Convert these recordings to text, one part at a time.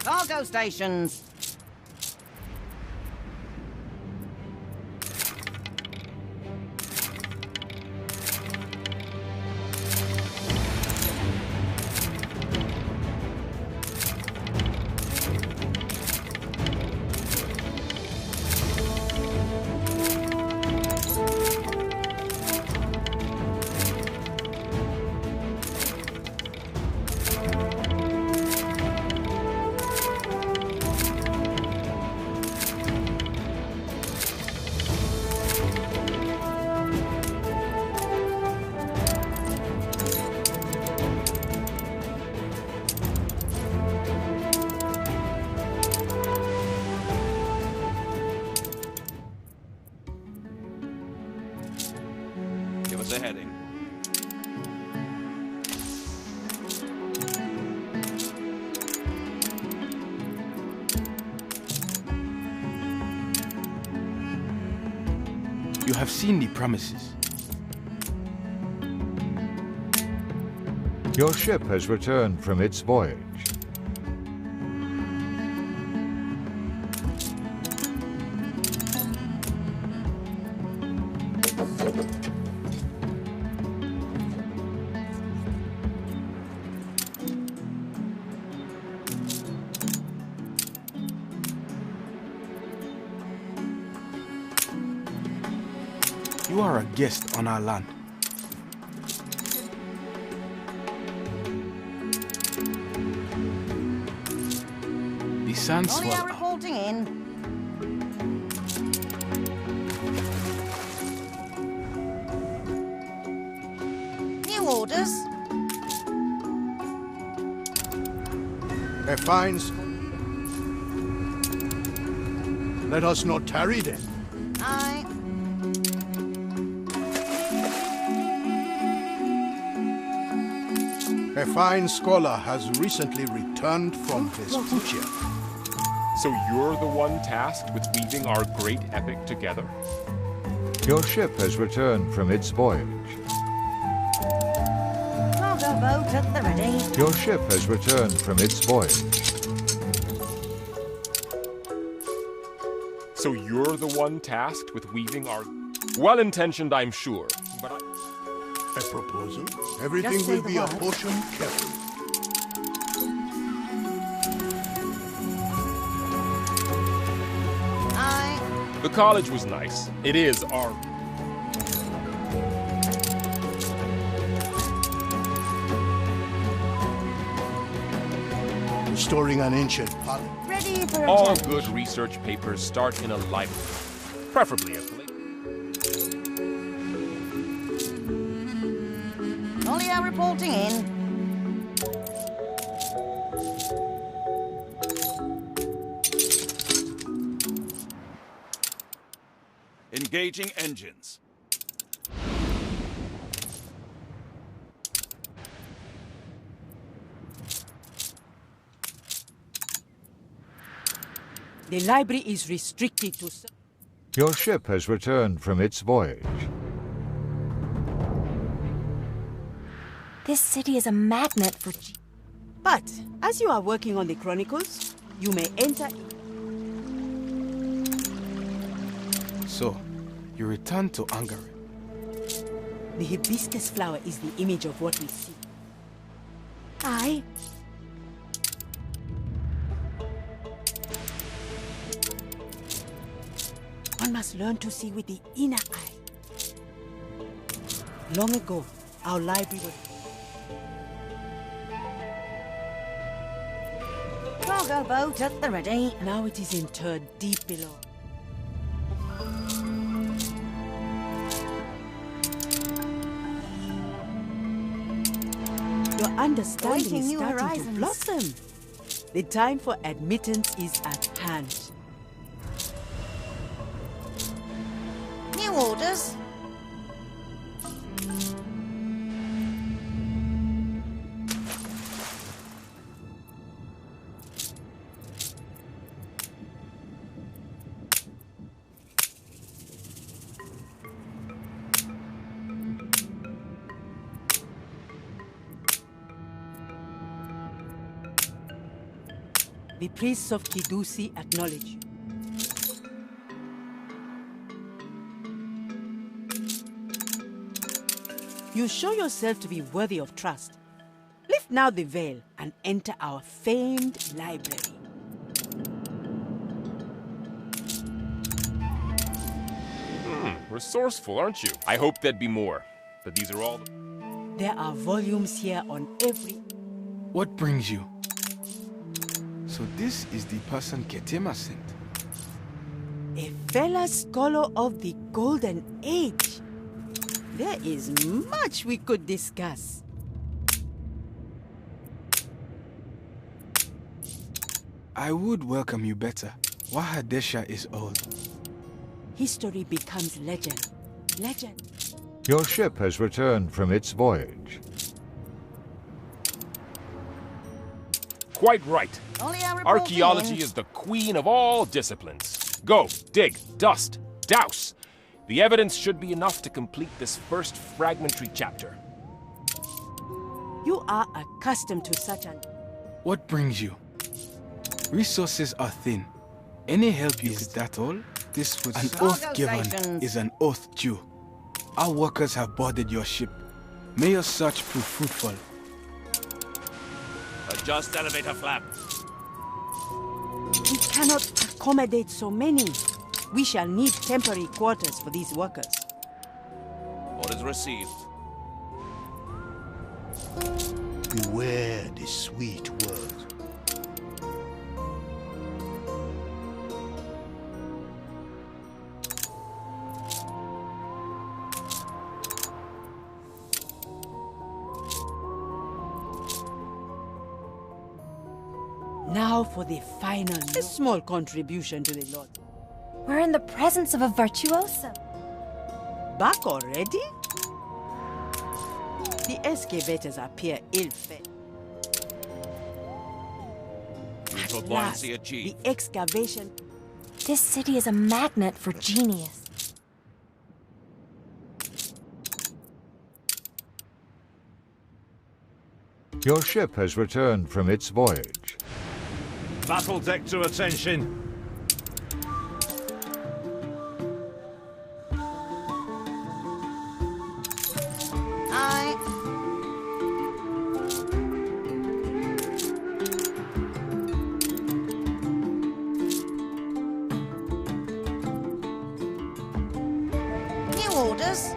Cargo stations. Give us a heading. You have seen the premises. Your ship has returned from its voyage. You are a guest on our land. The sand Only are swell. reporting in. New orders. A fine. Let us not tarry then. Aye. A fine scholar has recently returned from Vespuccia. So you're the one tasked with weaving our great epic together? Your ship has returned from its voyage. Cargo boat at the ready. Your ship has returned from its voyage. So you're the one tasked with weaving our... Well-intentioned, I'm sure, but I... A proposal? Everything Just say will the be word. apportioned carefully. Aye. The college was nice. It is our... Restoring an ancient palace. Ready for a All challenge. good research papers start in a library, preferably a place. Only are reporting in. Engaging engines. The library is restricted to... Your ship has returned from its voyage. This city is a magnet for... But, as you are working on the Chronicles, you may enter... So, you return to Hungary. The hibiscus flower is the image of what we see. Aye. One must learn to see with the inner eye. Long ago, our library was... Cargo boat at the ready. Now it is interred deep below. Your understanding Awaiting is new starting to horizons. blossom. The time for admittance is at hand. New orders. The priests of Kidusi acknowledge you. You show yourself to be worthy of trust. Lift now the veil and enter our famed library. Resourceful, aren't you? I hoped there'd be more, but these are all... There are volumes here on every... What brings you? So this is the person Ketema sent. A fellow scholar of the Golden Age. There is much we could discuss. I would welcome you better. Wahadesha is old. History becomes legend. Legend. Your ship has returned from its voyage. Quite right. Only our reporting Archaeology in. is the queen of all disciplines. Go, dig, dust, douse. The evidence should be enough to complete this first fragmentary chapter. You are accustomed to such an... What brings you? Resources are thin. Any help you could... that all? This was... An oath given stations. is an oath due. Our workers have boarded your ship. May your search prove fruitful. Adjust elevator flap. We cannot accommodate so many. We shall need temporary quarters for these workers. Orders received. Beware the sweet words. Now for the final, a small contribution to the Lord. We're in the presence of a virtuoso. Back already? The excavators appear ill-fed. Neutral At buoyancy last, achieved. the excavation... This city is a magnet for genius. Your ship has returned from its voyage. Battle deck to attention. Aye. New orders.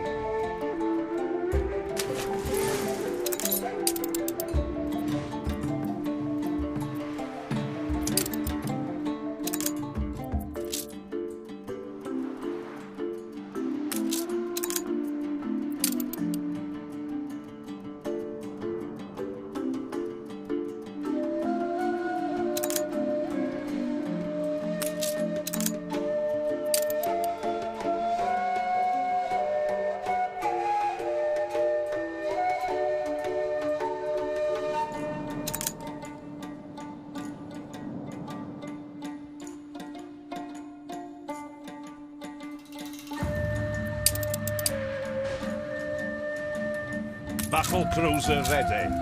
Battle cruiser ready.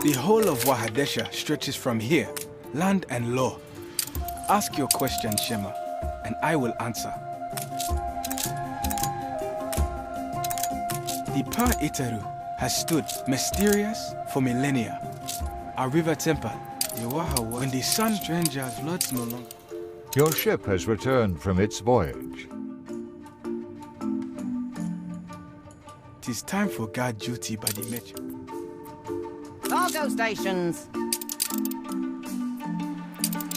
The whole of Wahadesha stretches from here, land and law. Ask your question, Shema, and I will answer. The Pa Iteru has stood mysterious for millennia. Our river temple, when the sun strangers floods no longer. Your ship has returned from its voyage. 'Tis time for guard duty by the merchant. Cargo stations.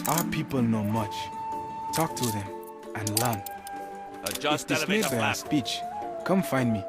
Our people know much. Talk to them and learn. If Adjust dismayed elevator by our flap. speech, come find me.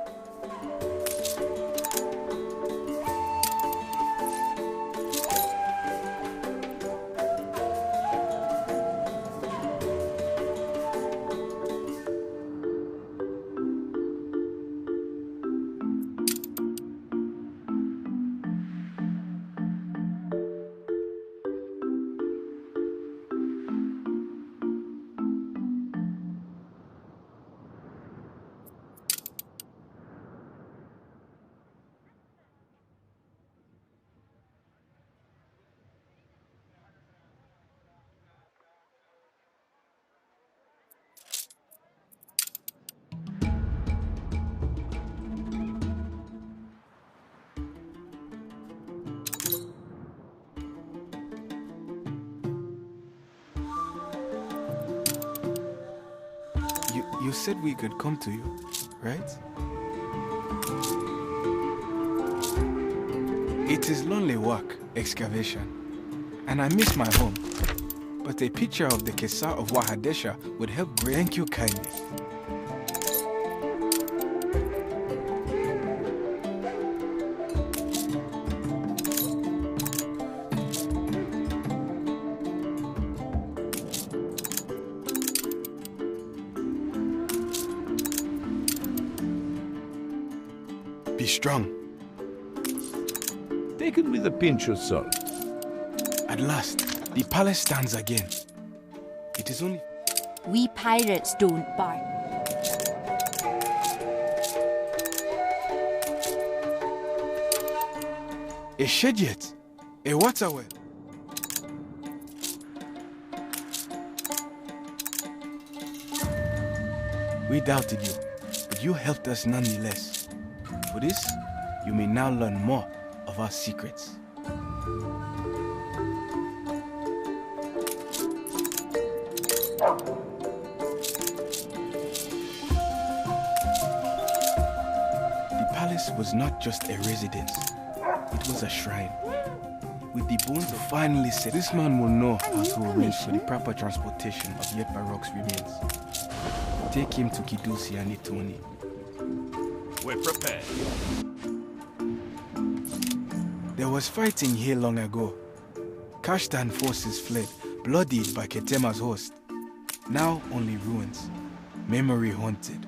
You said we could come to you, right? It is lonely work, excavation, and I miss my home. But a picture of the Kesar of Wahadesha would help great. Thank you kindly. Be strong. Take it with a pinch of salt. At last, the palace stands again. It is only... We pirates don't bark. A shed yet? A water well? We doubted you, but you helped us nonetheless. For this, you may now learn more of our secrets. The palace was not just a residence, it was a shrine. With the bones finally set, this man will know how to arrange for the proper transportation of Yet Barok's remains. Take him to Kidusi and Itoni. We're prepared. There was fighting here long ago. Kashtan forces fled, bloodied by Ketema's host. Now only ruins, memory haunted.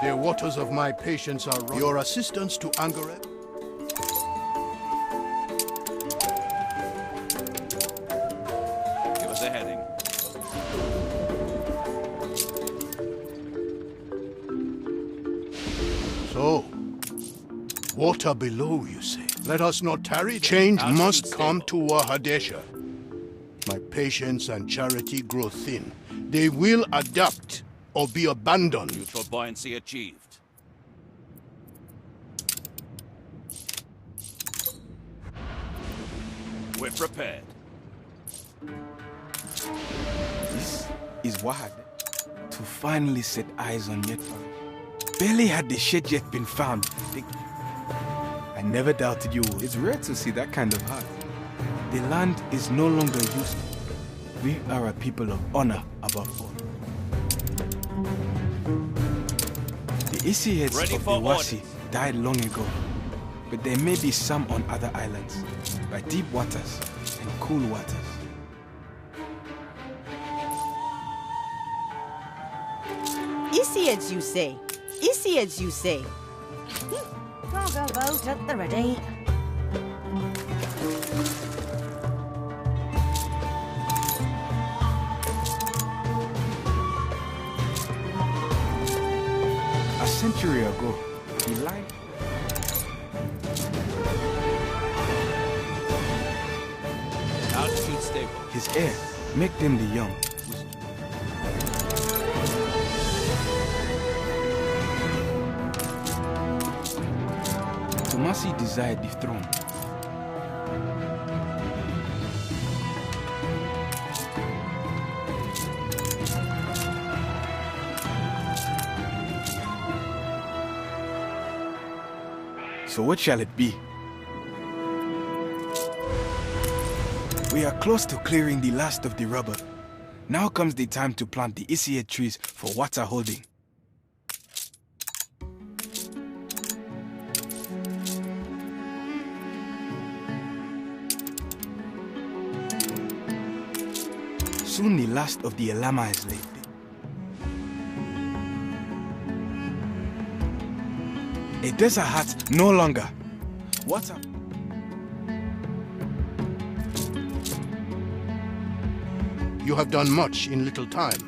The waters of my patience are running. Your assistance to Angaret? Give us a heading. So, water below, you say? Let us not tarry. Change must come to Wahadesha. My patience and charity grow thin. They will adapt or be abandoned. Neutral buoyancy achieved. We're prepared. This is Wahad, to finally set eyes on Yet Barok. Barely had the shed yet been found. I never doubted you would. It's rare to see that kind of heart. The land is no longer useful. We are a people of honor above all. The Isiheads Ready of for the Wasi orders. died long ago, but there may be some on other islands, by deep waters and cool waters. Isiads, you say? Isiads, you say? Cargo boat at the ready. A century ago, he lied. Altitude stable. His heir, make them the young. Tomasi desired the throne. So what shall it be? We are close to clearing the last of the rubber. Now comes the time to plant the Isiate trees for water holding. Soon the last of the Elama is laid. A desert hut no longer. What's up? You have done much in little time.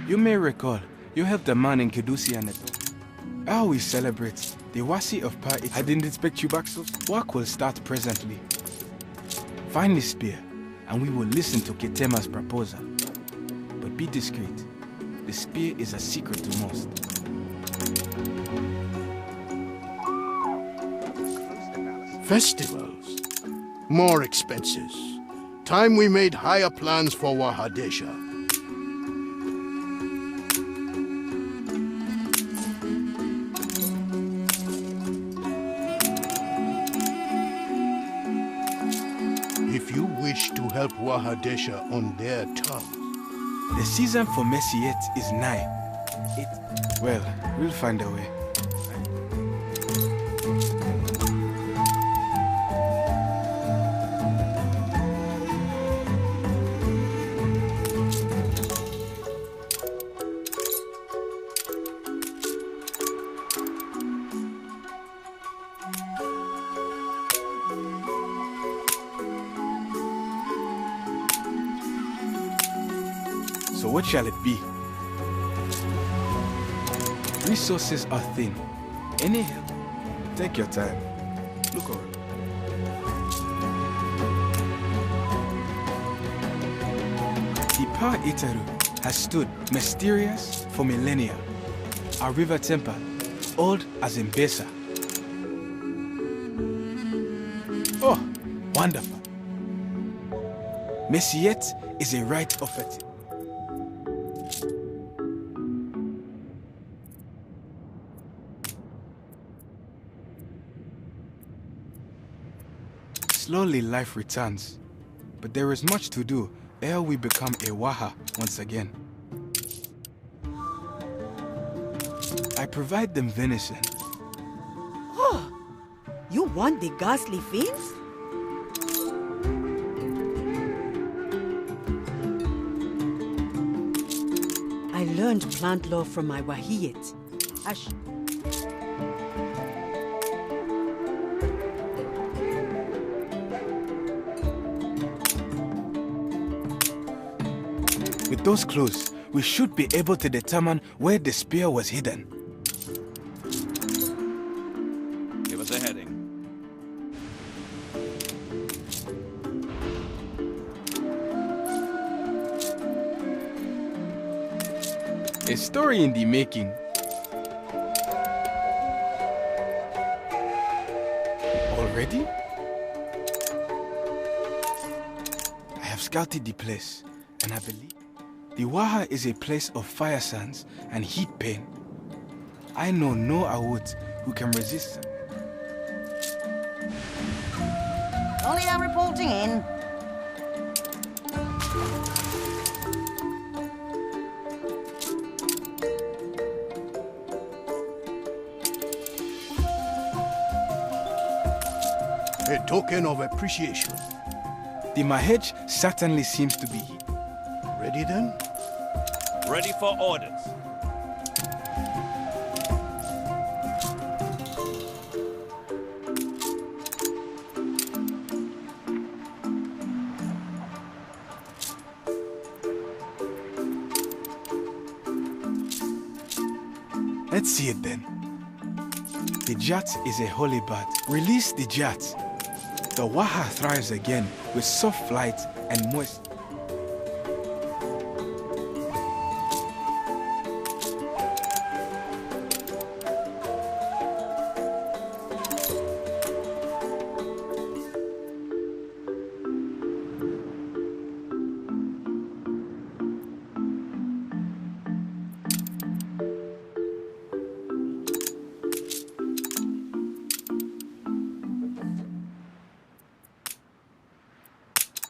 You may recall, you helped a man in Kedusi and I always celebrate. The Wasi of Pa, I didn't expect you back, so work will start presently. Find the spear and we will listen to Ketema's proposal. But be discreet. The spear is a secret to most. Festivals. More expenses. Time we made higher plans for Wahadesha. If you wish to help Wahadesha on their terms. The season for Messiet is nigh. Well, we'll find a way. So what shall it be? Resources are thin. Any help? Take your time. Look over. The Power Itaru has stood mysterious for millennia. Our river temple, old as Mbesa. Oh, wonderful. Messiet is a rite of it. Slowly life returns, but there is much to do ere we become a Waha once again. I provide them venison. Oh, you want the ghastly fiends? I learned plant law from my Wahiyet. Ash. With those clues, we should be able to determine where the spear was hidden. Give us a heading. A story in the making. Already? I have scouted the place, and I believe the Waha is a place of fire sands and heat pain. I know no Awut who can resist them. Only I'm reporting in. A token of appreciation. The Mahej certainly seems to be here. Ready then? Ready for orders. Let's see it then. The Jat is a holy bird. Release the Jat. The Waha thrives again with soft flight and moist.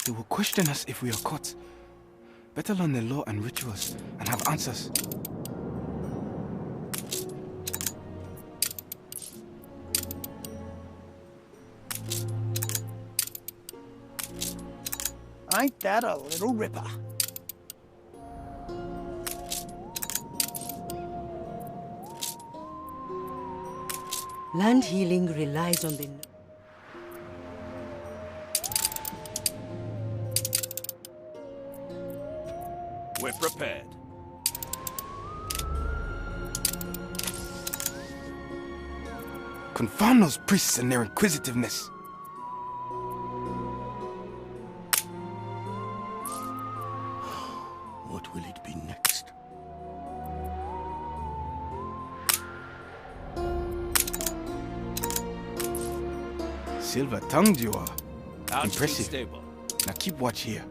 They will question us if we are caught. Better learn the law and rituals and have answers. Ain't that a little ripper? Land healing relies on the... We're prepared. Confound those priests and their inquisitiveness. Silver-tongued you are. Altitude Impressive. stable. Now keep watch here.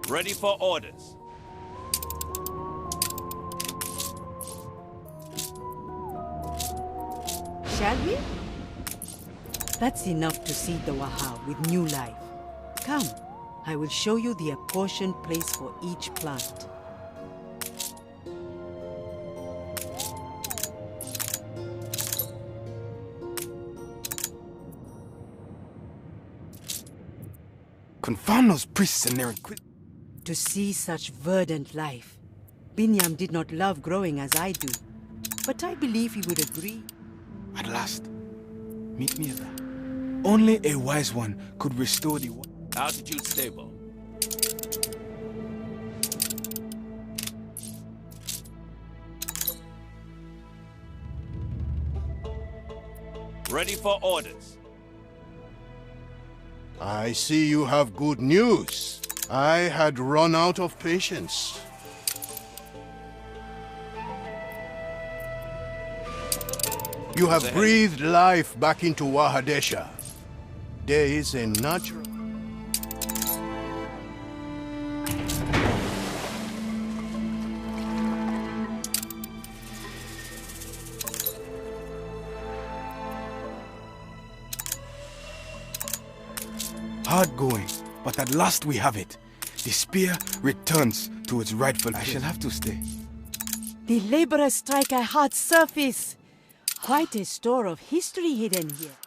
Ready for orders. Shall we? That's enough to seed the Waha with new life. Come, I will show you the apportioned place for each plant. Confound those priests and their To see such verdant life. Binyam did not love growing as I do, but I believe he would agree. At last, meet me there. Only a wise one could restore the... Altitude stable. Ready for orders. I see you have good news. I had run out of patience. You have breathed life back into Wahadesha. There is a natural... Hard going, but at last we have it. The spear returns to its rightful... I shall have to stay. The laborers strike a hard surface. Quite a store of history hidden here.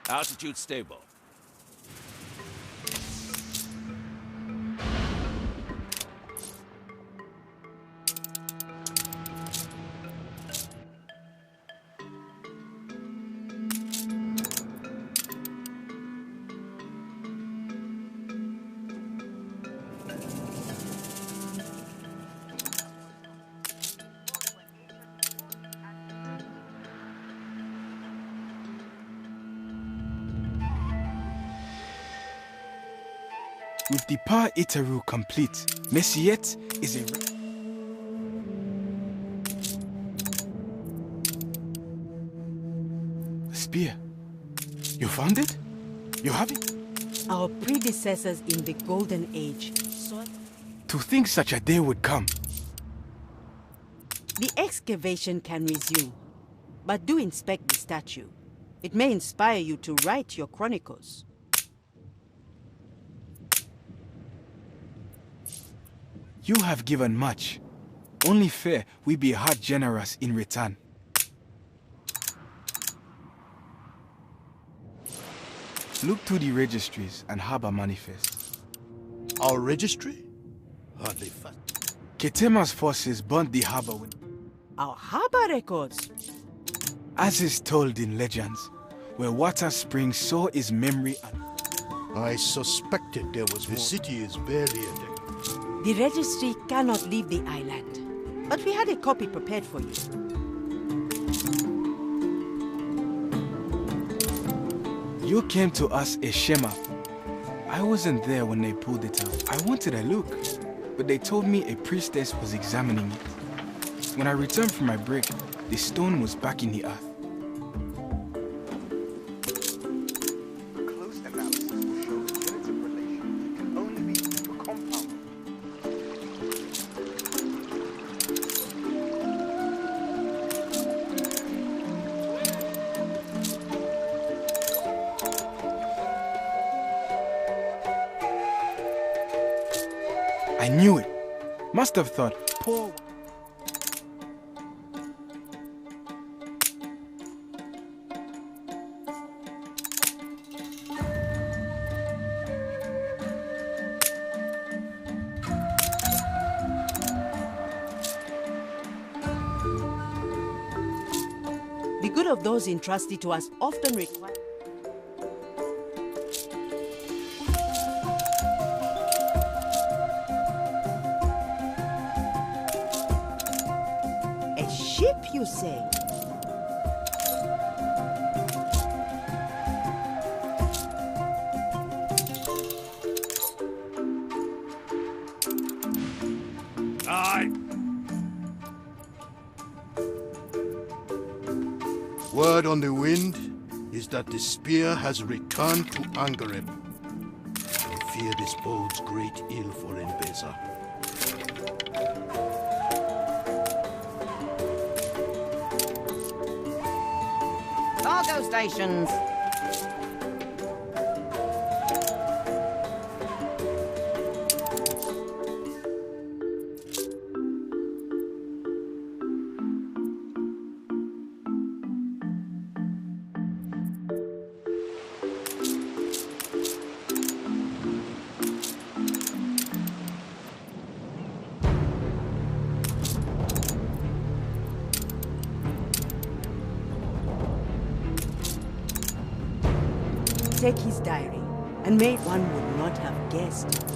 Altitude stable. With the Par Itaru complete, Messiet is a... Spear. You found it? You have it? Our predecessors in the Golden Age. To think such a day would come. The excavation can resume, but do inspect the statue. It may inspire you to write your chronicles. You have given much. Only fair we be heart generous in return. Look to the registries and harbor manifests. Our registry? Hardly fat. Ketema's forces burnt the harbor with... Our harbor records. As is told in legends, where water springs, so is memory and... I suspected there was... The city is barely a day. The registry cannot leave the island, but we had a copy prepared for you. You came to us a Shema. I wasn't there when they pulled it out. I wanted a look, but they told me a priestess was examining it. When I returned from my break, the stone was back in the earth. Close analysis will show the genetic relation can only be a compound. I knew it. Must have thought, poor... The good of those entrusted to us often require... A ship, you say? Word on the wind is that the spear has returned to Angareb. I fear this bodes great ill for Enbesa. Cargo stations. Take his diary, and made one would not have guessed.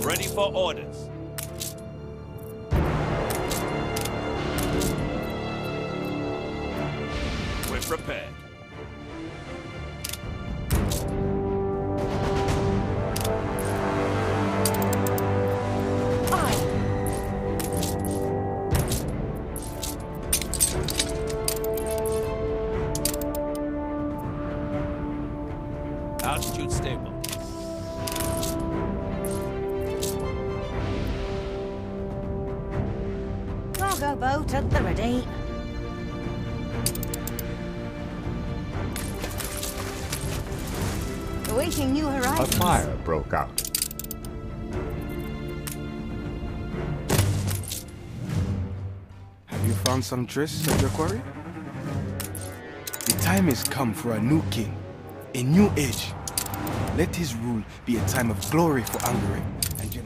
Ready for orders. We're prepared. Altitude stable. Cargo boat at the ready. Awaiting new A horizons. fire broke out. Have you found some traces of your quarry? The time has come for a new king, a new age. Let his rule be a time of glory for Angareb and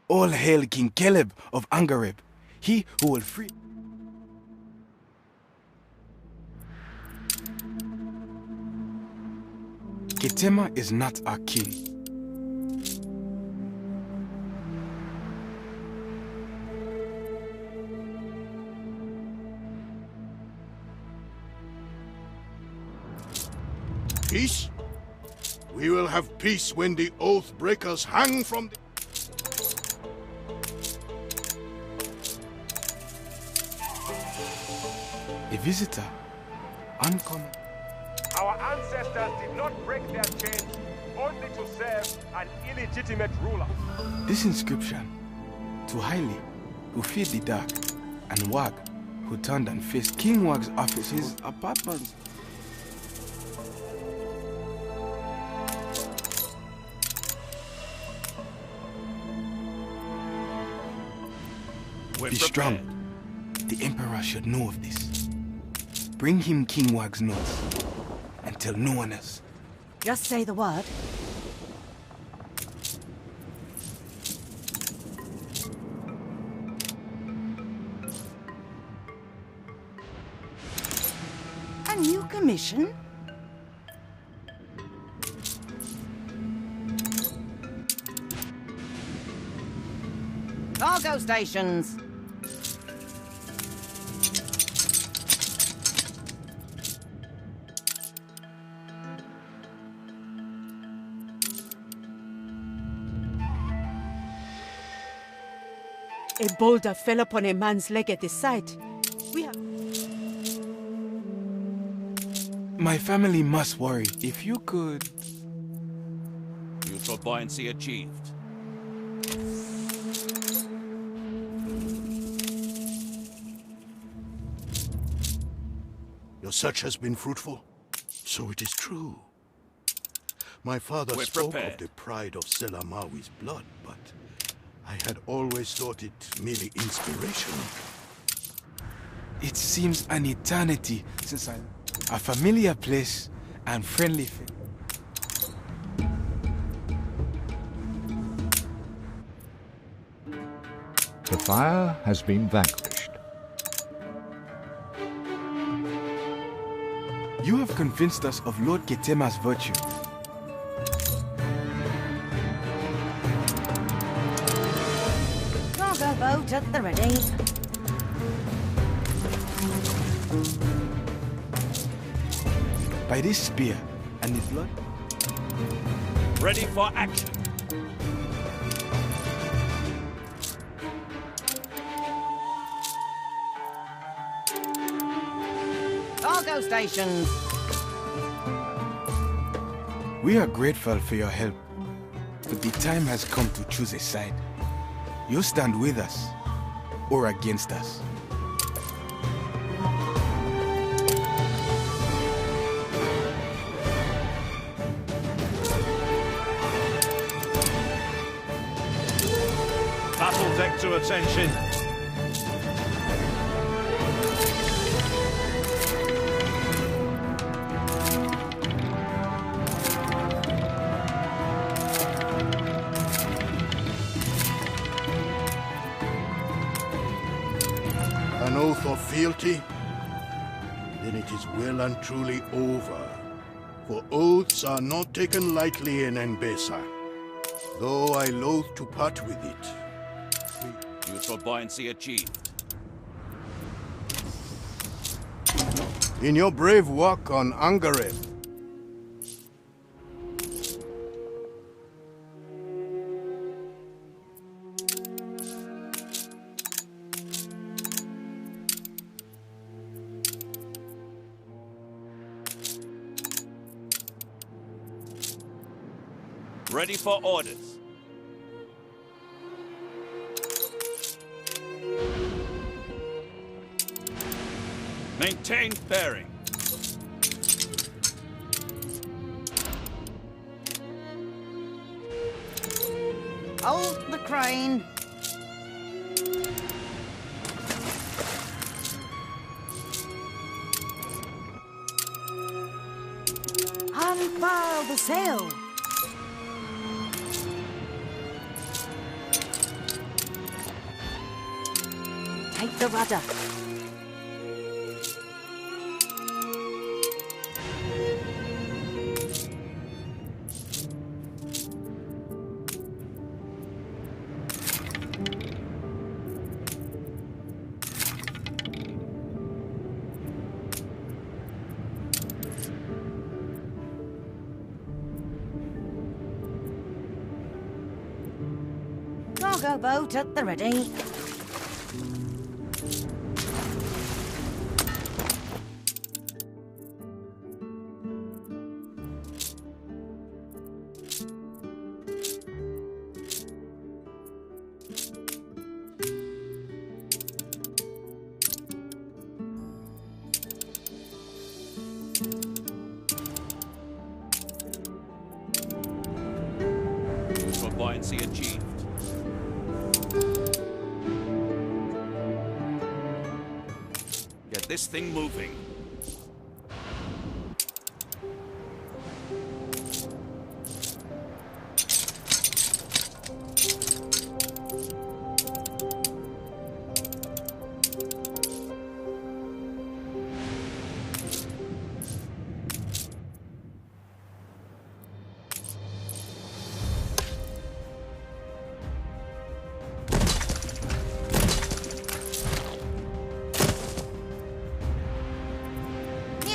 all hail King Caleb of Angareb, he who will free. Ketema is not our king. Peace? We will have peace when the oath breakers hang from the... A visitor, uncommon. Our ancestors did not break their chains only to serve an illegitimate ruler. This inscription, to Haile, who feared the dark, and Wag, who turned and faced King Wag's office, his apartments. We're Be prepared. strong. The Emperor should know of this. Bring him King Wag's notes, and tell no one else. Just say the word. A new commission? Cargo stations. A boulder fell upon a man's leg at the site. We have... My family must worry. If you could... Neutral buoyancy achieved. Your search has been fruitful? So it is true. My father We're spoke prepared. of the pride of Selamawi's blood, but I had always thought it merely inspirational. It seems an eternity since a familiar place and friendly face. The fire has been vanquished. You have convinced us of Lord Ketema's virtue. Cargo boat at the ready. By this spear and his blood, Ready for action. Go stations. We are grateful for your help, but the time has come to choose a side. You stand with us, or against us. Battle deck to attention. An oath of fealty? Then it is well and truly over. For oaths are not taken lightly in Enbesa, though I loathe to part with it. Useful buoyancy achieved. In your brave work on Angared, Ready for orders. Maintain bearing. Hold the crane. Unfurl the sail. Take the rudder. Cargo boat at the ready. Useful buoyancy achieved. Get this thing moving.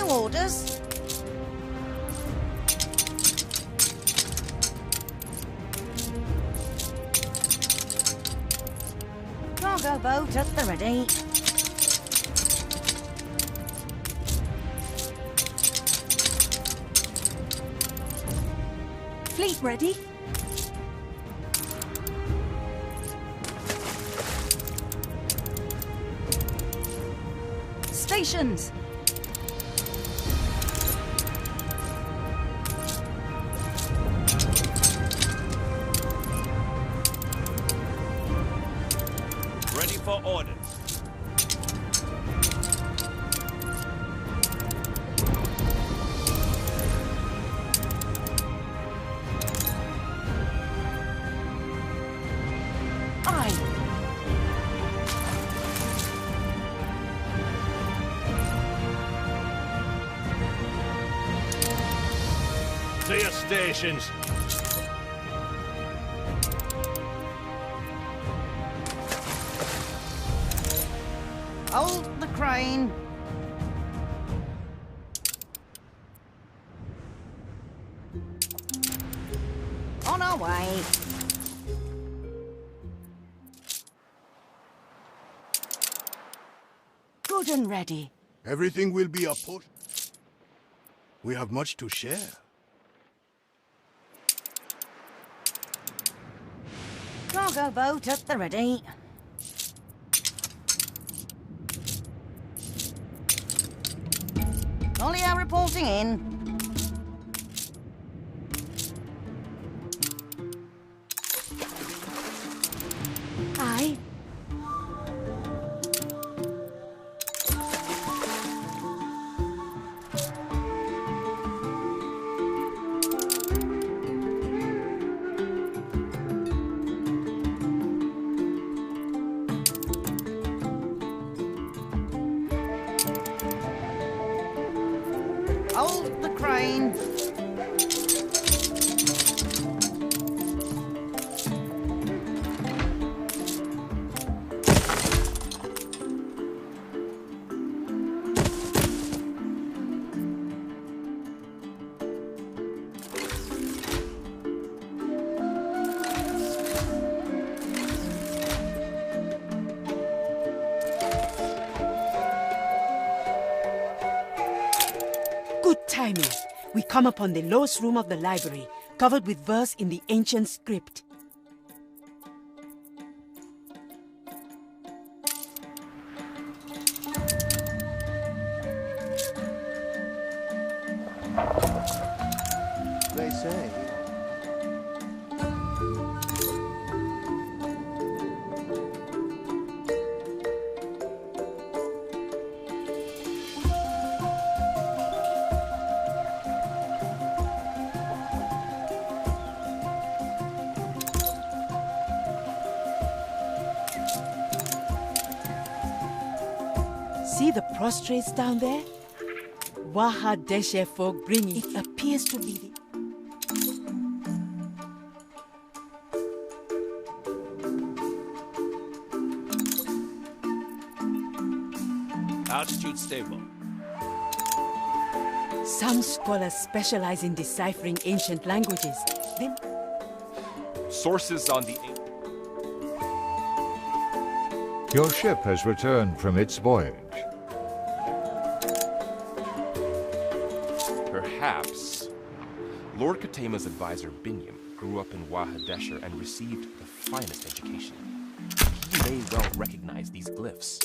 Orders. Cargo boat at the ready. Fleet ready? Stations. Ready for orders. Aye. To your stations. Hold the crane. On our way. Good and ready. everything will be a push. We have much to share. Cargo boat at the ready. Olio reporting in. Aye. Hold the crane. Good timing. We come upon the lowest room of the library, covered with verse in the ancient script. They say. See the prostrates down there? Waha Deshe folk bringing. It appears to be the... Altitude stable. Some scholars specialize in deciphering ancient languages. Then Sources on the... Your ship has returned from its voyage. Perhaps Lord Katema's advisor Binyam grew up in Wahadesher and received the finest education. He may well recognize these glyphs.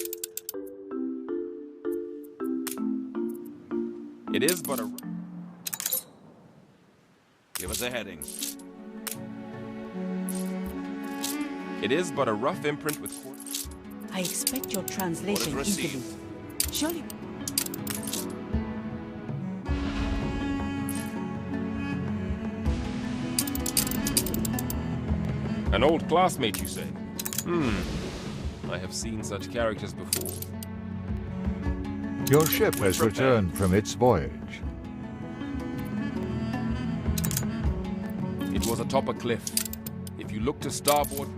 It is but a... Give us a heading. It is but a rough imprint with... I expect your translation Orders easily. received. Surely. An old classmate, you say? I have seen such characters before. Your ship has returned from its voyage. It was atop a cliff. If you look to starboard...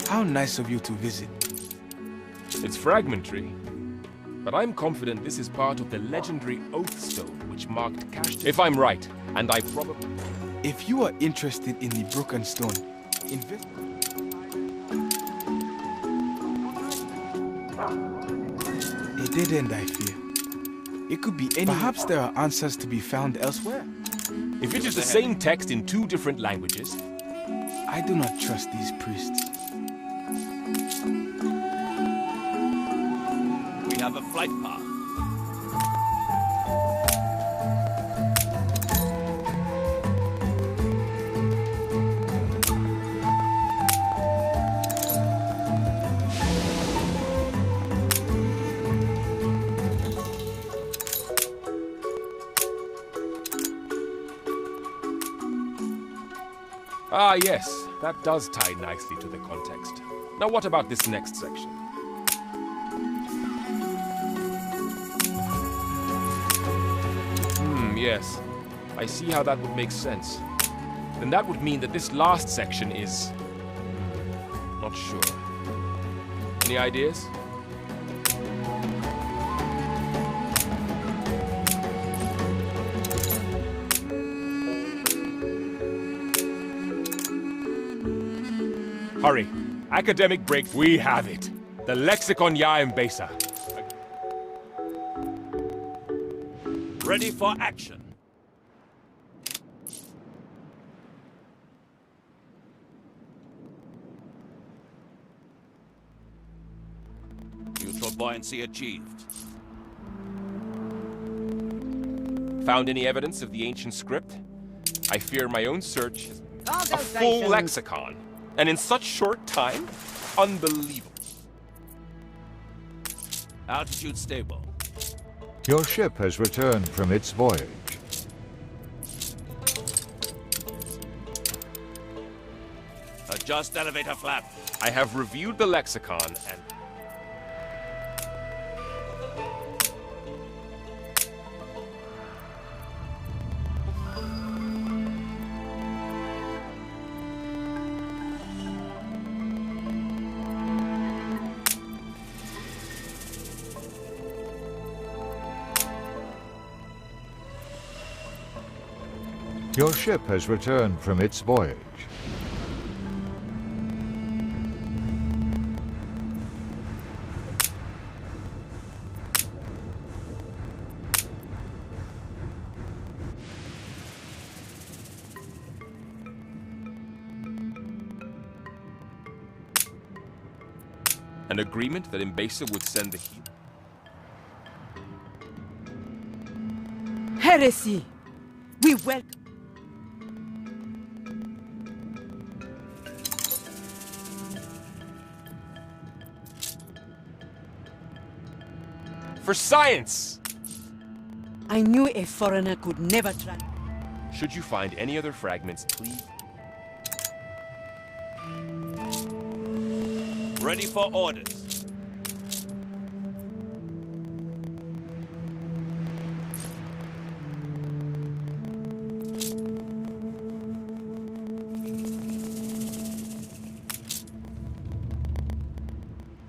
How nice of you to visit. It's fragmentary, but I'm confident this is part of the legendary Oath Stone which marked Cash. If I'm right, and I probably... If you are interested in the broken stone, invest. A dead end, I fear. It could be any. Perhaps there are answers to be found elsewhere. If it is the same text in two different languages... I do not trust these priests. We have a flight path. Ah, yes, that does tie nicely to the context. Now what about this next section? Yes. I see how that would make sense. Then that would mean that this last section is... not sure. Any ideas? Hurry. Academic break. We have it. The lexicon ya Embesa. Ready for action. Neutral buoyancy achieved. Found any evidence of the ancient script? I fear my own search is Cargo a full station. lexicon. And in such short time? Unbelievable. Altitude stable. Your ship has returned from its voyage. Adjust elevator flap. I have reviewed the lexicon and... Your ship has returned from its voyage. An agreement that Embesa would send the heat. Heresy! We welcome... For science! I knew a foreigner could never try... Should you find any other fragments, please... Ready for orders.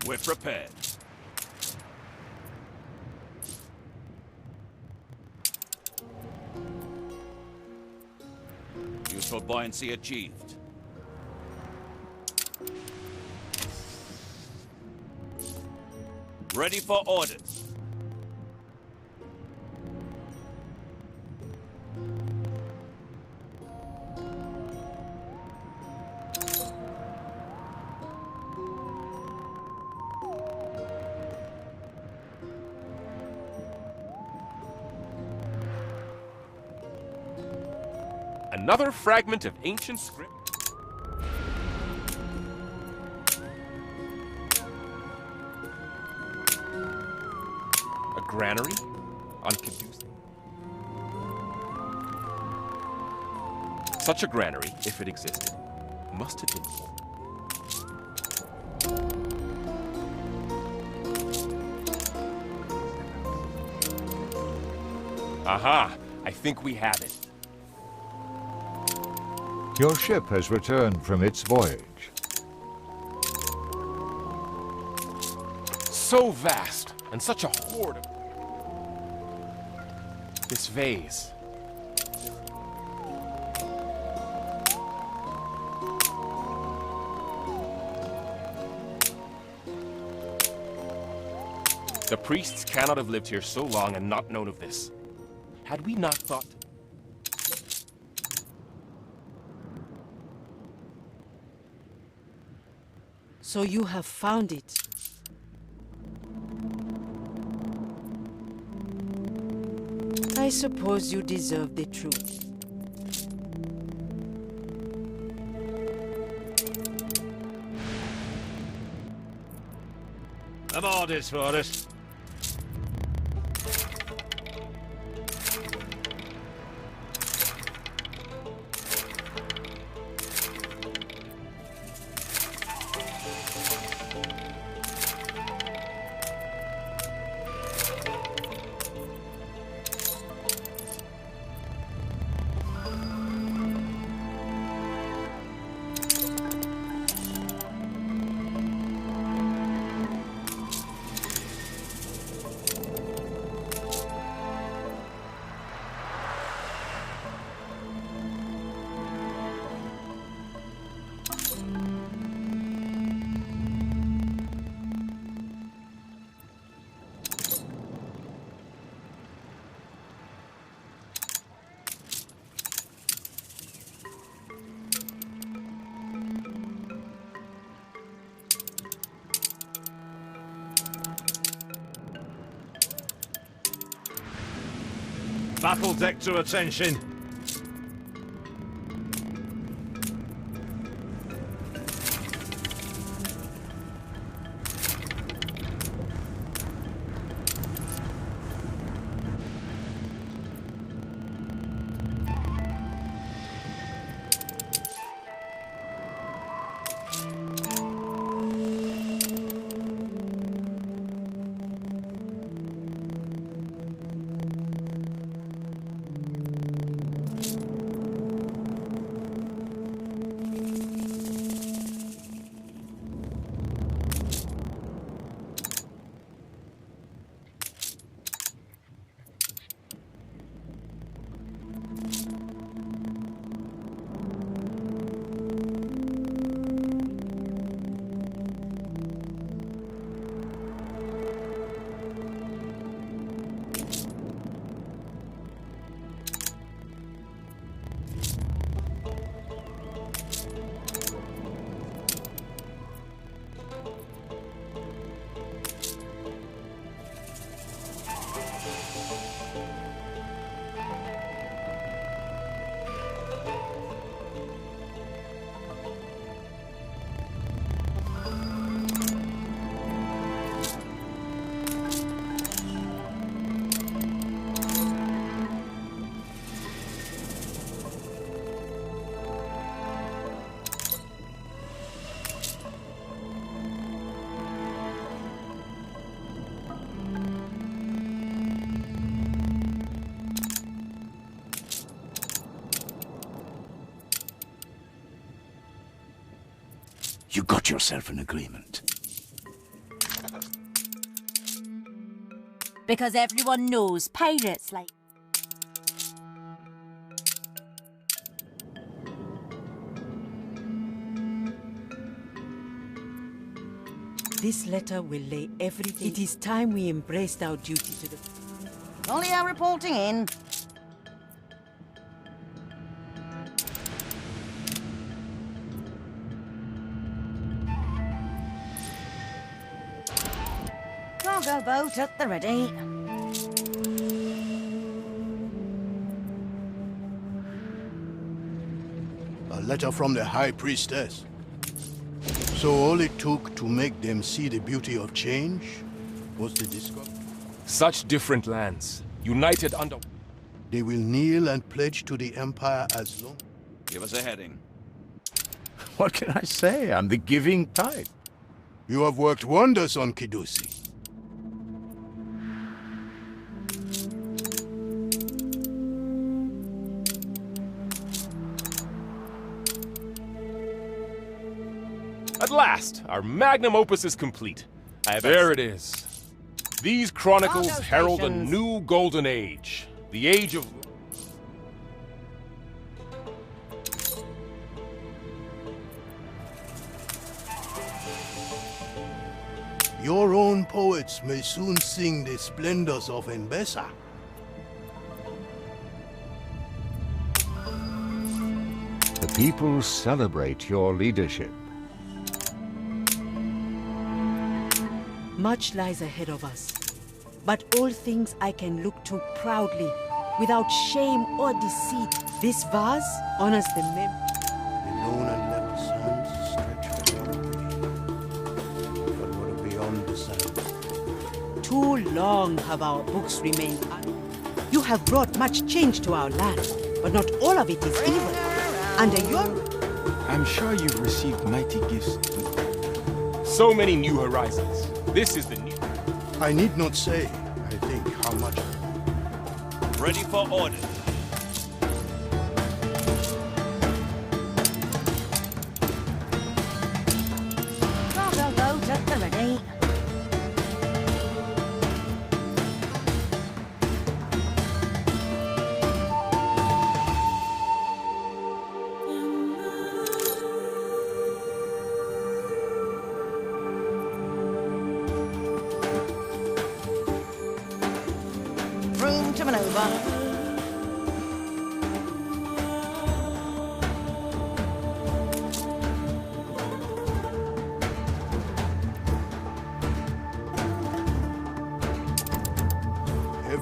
We're prepared. Neutral buoyancy achieved. Ready for orders. Another fragment of ancient script? A granary? Unconducive. Such a granary, if it existed, must have been full. Aha! I think we have it. Your ship has returned from its voyage. So vast, and such a hoard of... This vase. The priests cannot have lived here so long and not known of this. Had we not thought... So you have found it. I suppose you deserve the truth. Have orders for us. Battle deck to attention. You got yourself an agreement. Because everyone knows pirates like... This letter will lay everything. It is time we embraced our duty to the... Olio reporting in. Cargo boat at the ready. A letter from the High Priestess. So all it took to make them see the beauty of change was the discovery. Such different lands, united under... They will kneel and pledge to the Empire as long... Give us a heading. What can I say? I'm the giving type. You have worked wonders on Kidusi. At last, our magnum opus is complete. There it is. These chronicles Cargo herald a stations. new golden age. The age of... Your own poets may soon sing the splendors of Enbesa. The people celebrate your leadership. Much lies ahead of us, but all things I can look to proudly, without shame or deceit. This vase honors the The lone and level sands stretch far away, but what are beyond the sands? Too long have our books remained You have brought much change to our land, but not all of it is evil. Under your... I'm sure you've received mighty gifts. So many new horizons. This is the new... I need not say, I think, how much... Ready for orders. Cargo boat at the ready. Room to maneuver.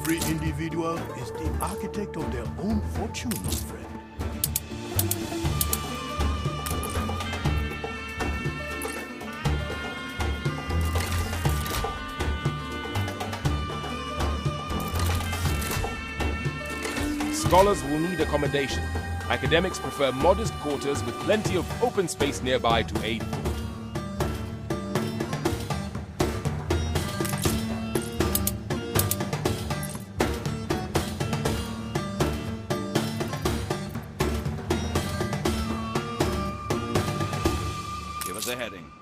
Every individual is the architect of their own fortune, my friend. Scholars will need accommodation. Academics prefer modest quarters with plenty of open space nearby to aid thought. Give us a heading.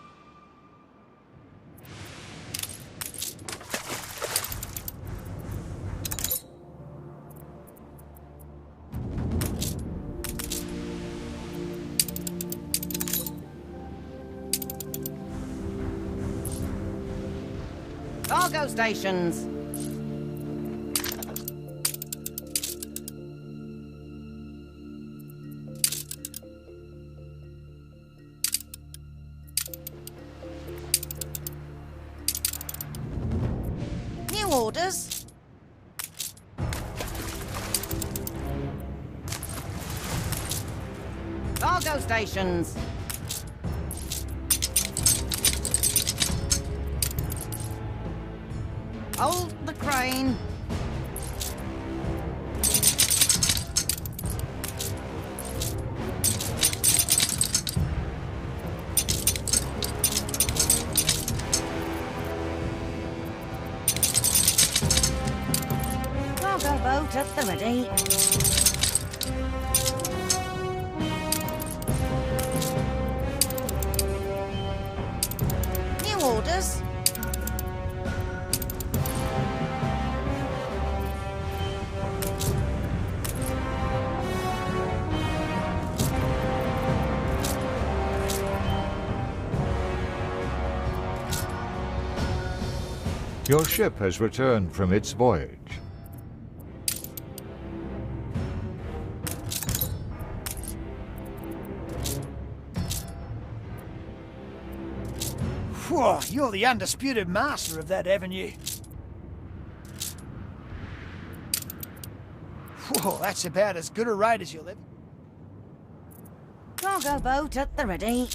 Cargo stations. New orders. Cargo stations. Hold the crane. Cargo boat at the ready. New orders. Your ship has returned from its voyage. Whoa, you're the undisputed master of that avenue. Whoa, that's about as good a rate as you'll ever... Cargo boat at the ready.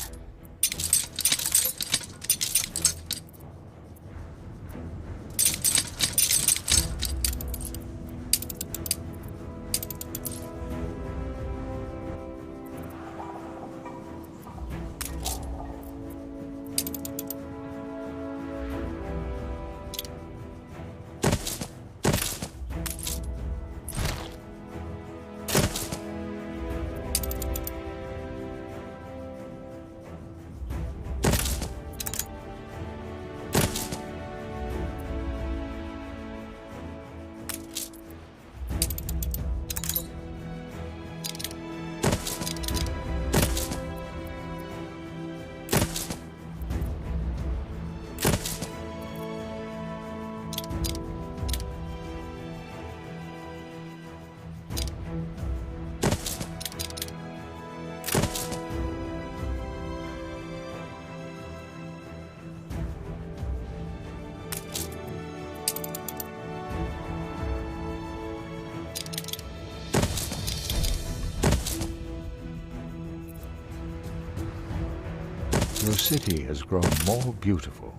Your city has grown more beautiful.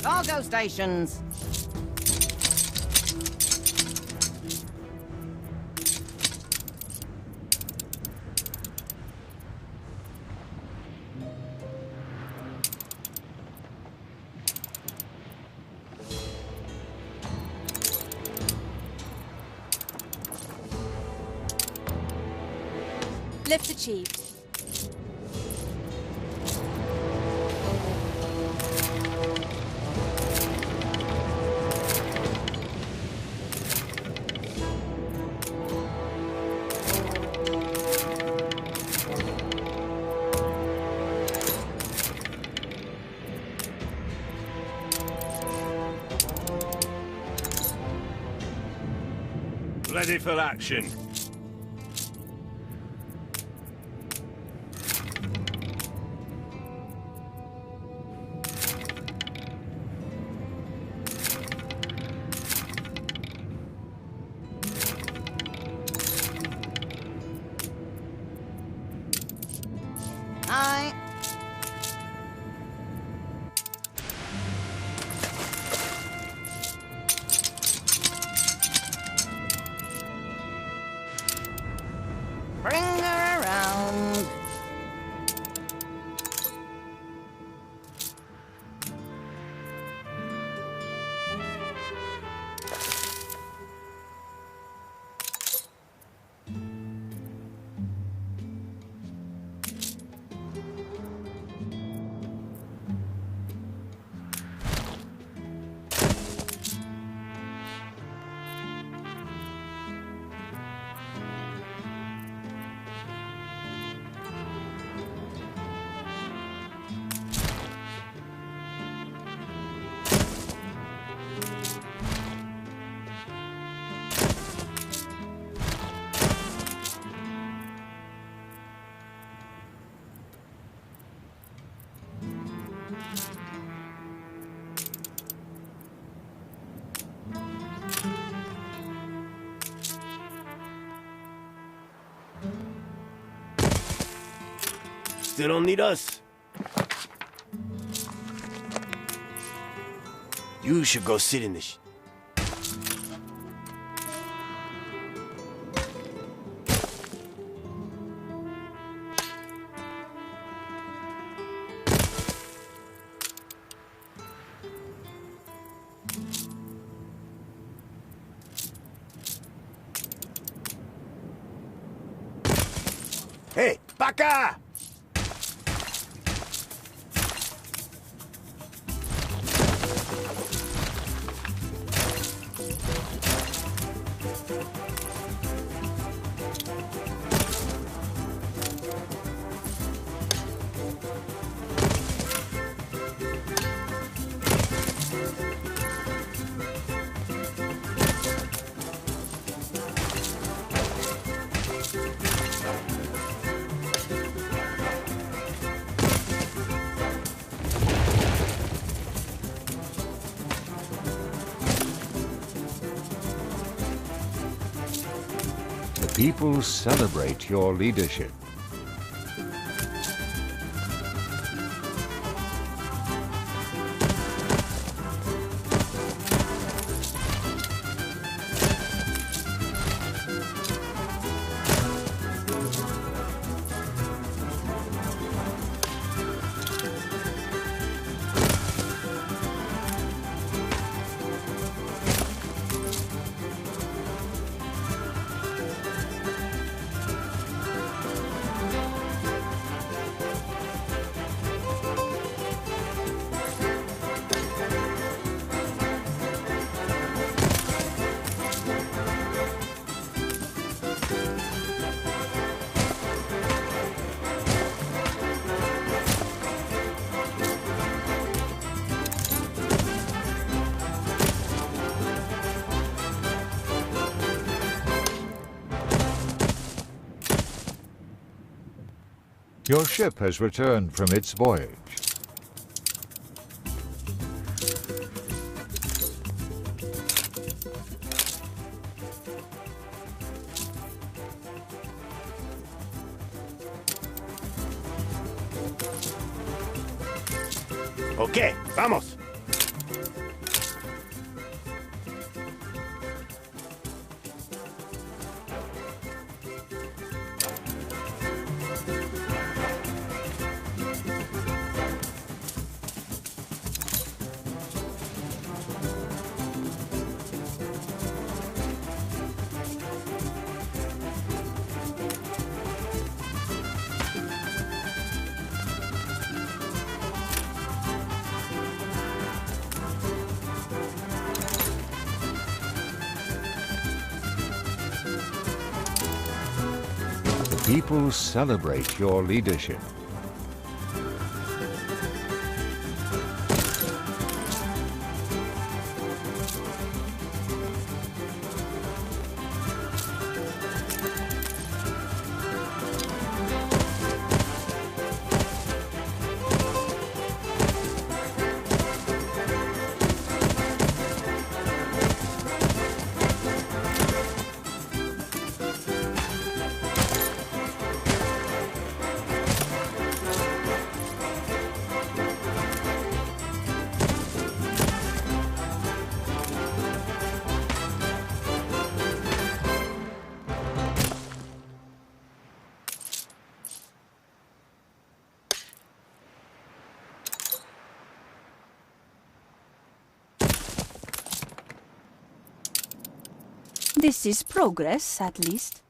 Cargo stations. Lift achieved. Ready for action. Aye. Bring her around. Still don't need us. You should go sit in the Hey, baka! The people celebrate your leadership. Your ship has returned from its voyage. Okay, vamos. People celebrate your leadership. This is progress, at least.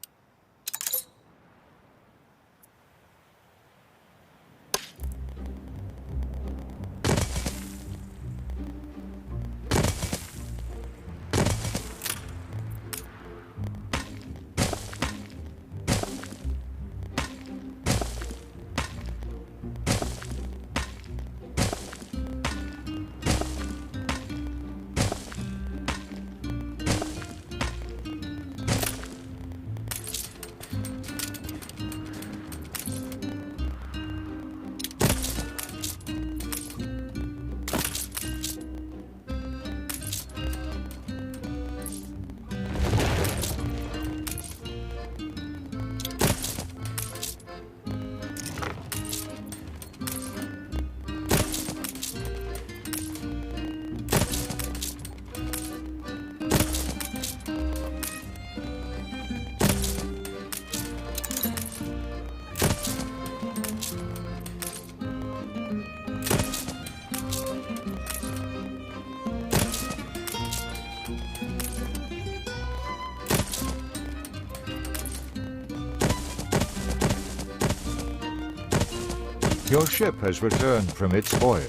Your ship has returned from its voyage.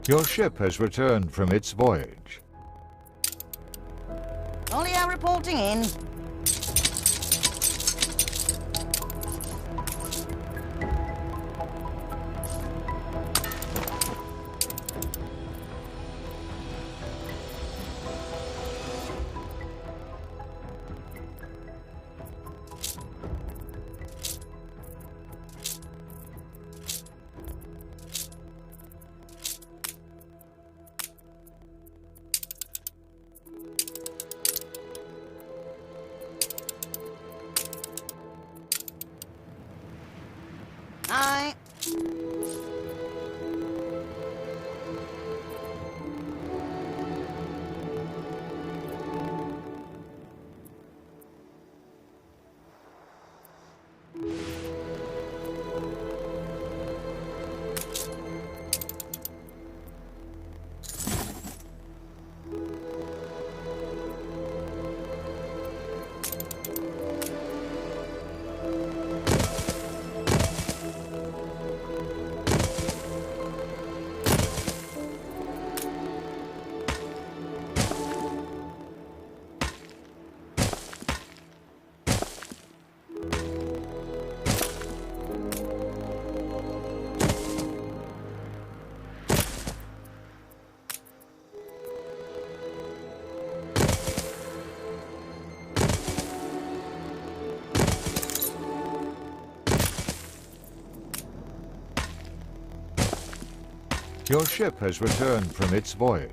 Your ship has returned from its voyage. Ollia reporting in. Aye. Your ship has returned from its voyage.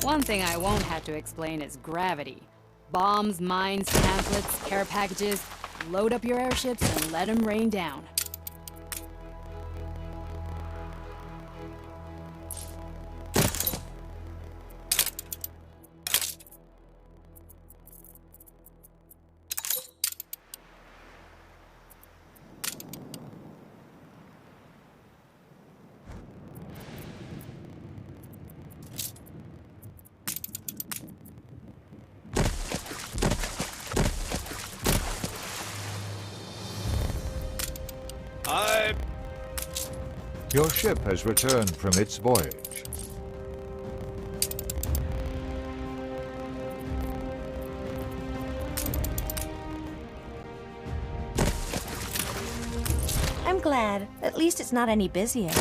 One thing I won't have to explain is gravity. Bombs, mines, pamphlets, care packages. Load up your airships and let them rain down. Your ship has returned from its voyage. I'm glad. At least it's not any busier.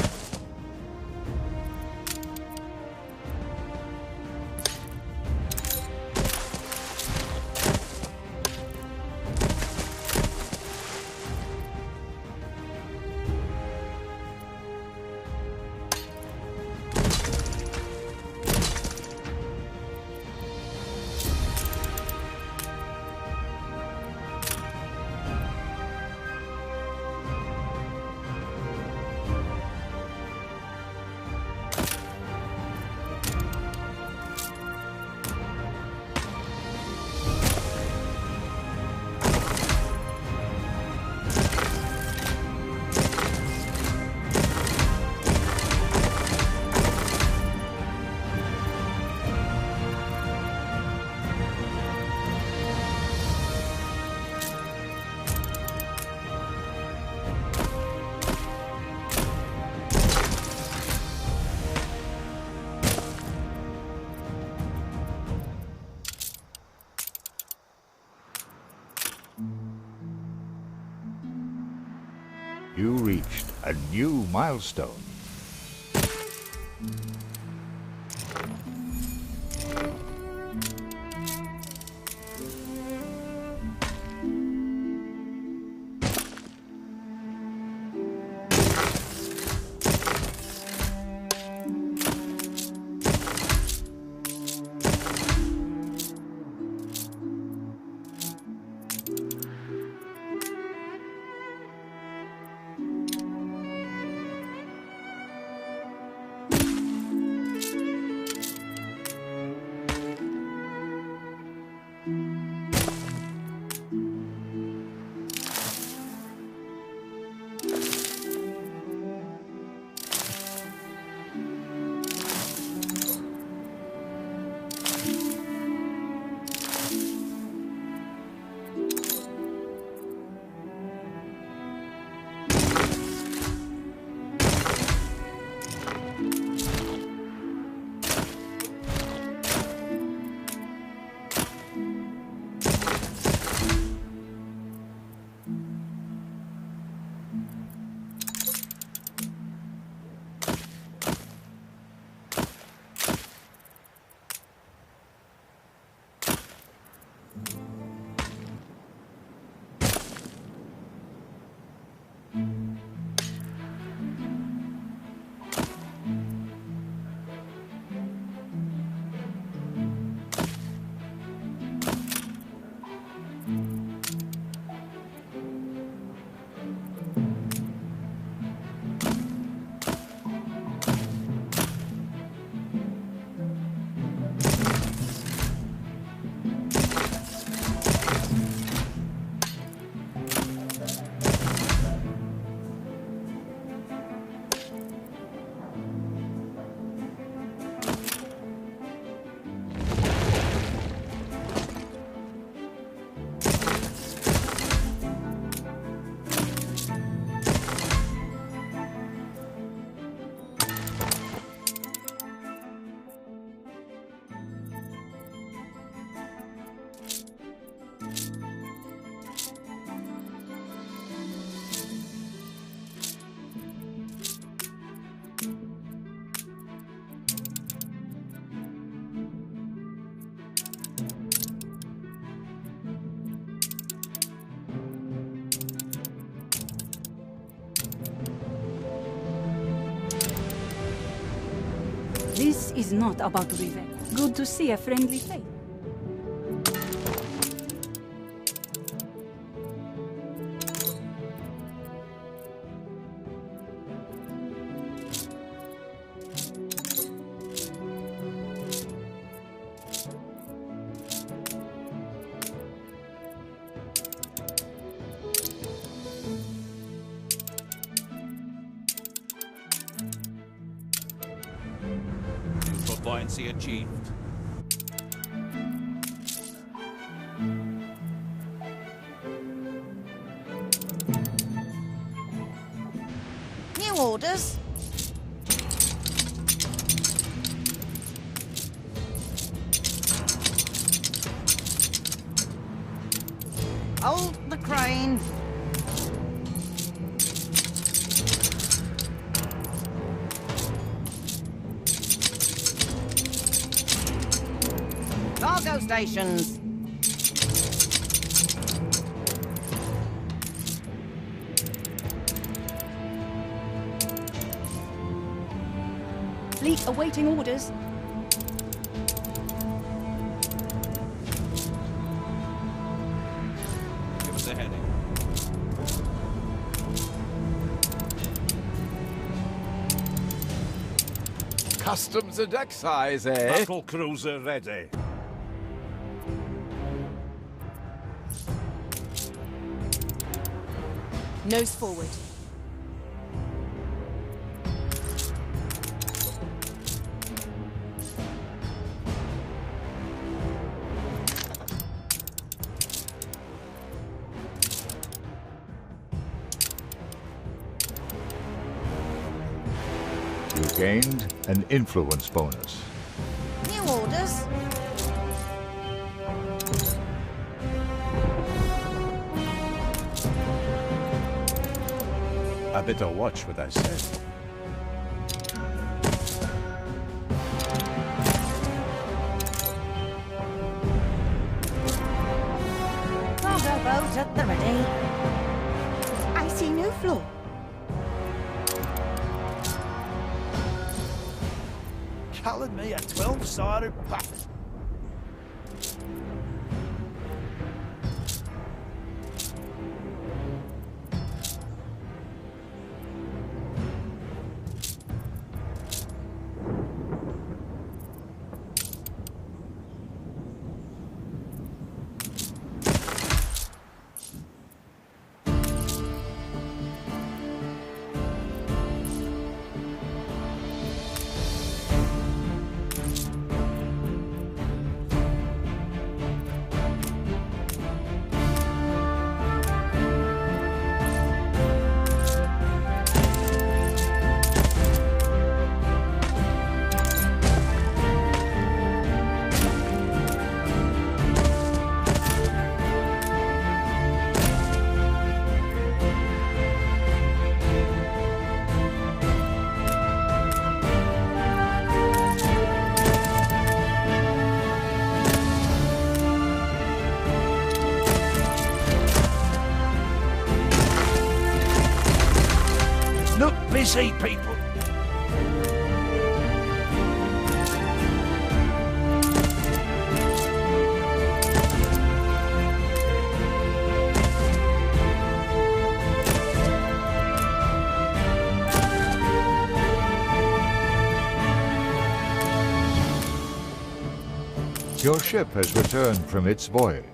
You reached a new milestone. This is not about revenge. Good to see a friendly face. Buoyancy achieved. New orders. Hold the crane. cargo stations. Fleet awaiting orders. Give us a heading. Customs and excise, eh? Battle cruiser ready. Nose forward. You gained an influence bonus. New orders. I better watch what I say. Cargo boat at the ready. I see new floor. Coloured me a 12-sided buffet. Look busy, people. Your ship has returned from its voyage.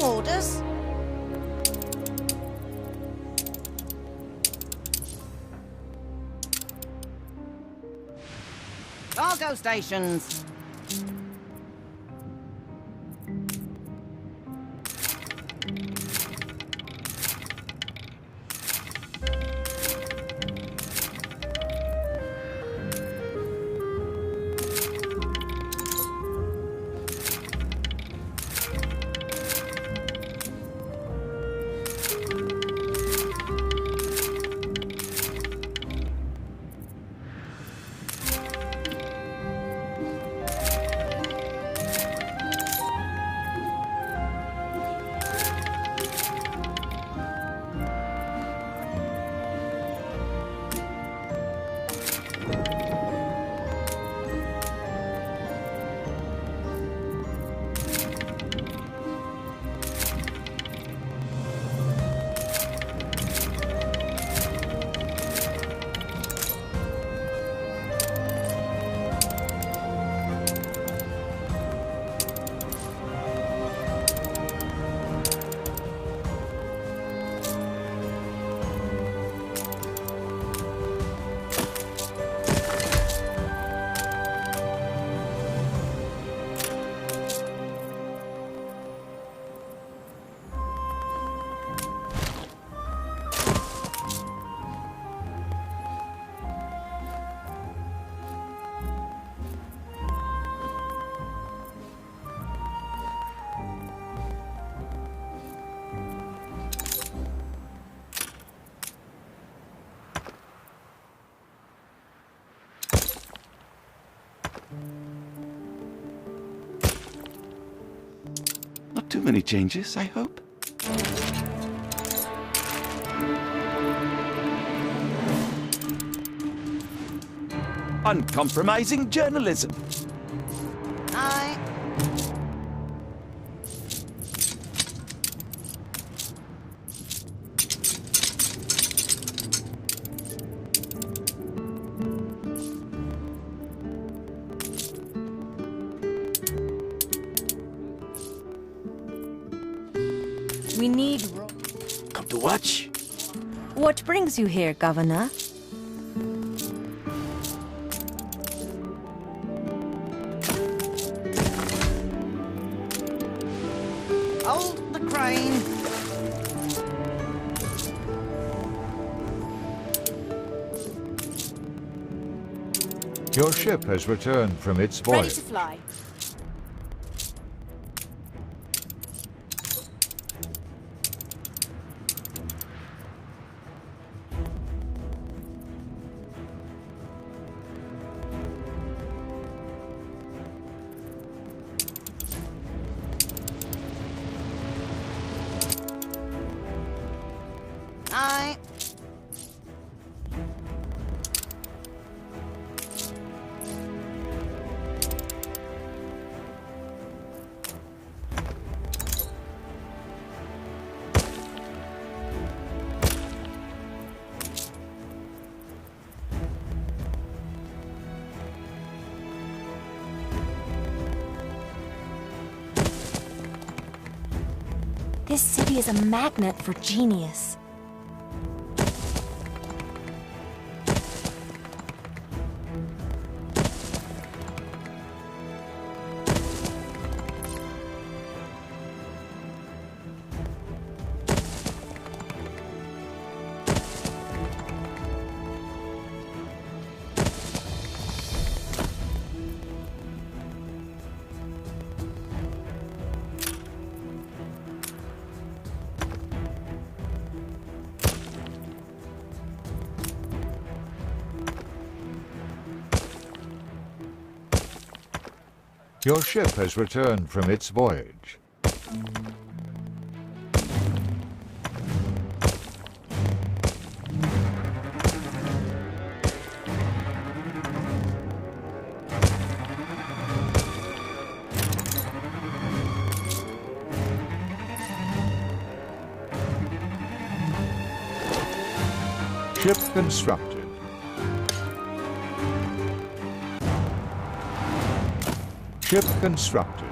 Orders. Cargo stations. Not too many changes, I hope. Uncompromising journalism. Aye. We need... Come to watch. What brings you here, Governor? Hold the crane. Your ship has returned from its voyage. Ready to fly. Aye. This city is a magnet for genius. Your ship has returned from its voyage. Ship constructed. Ship constructed.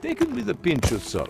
taken with a pinch of salt.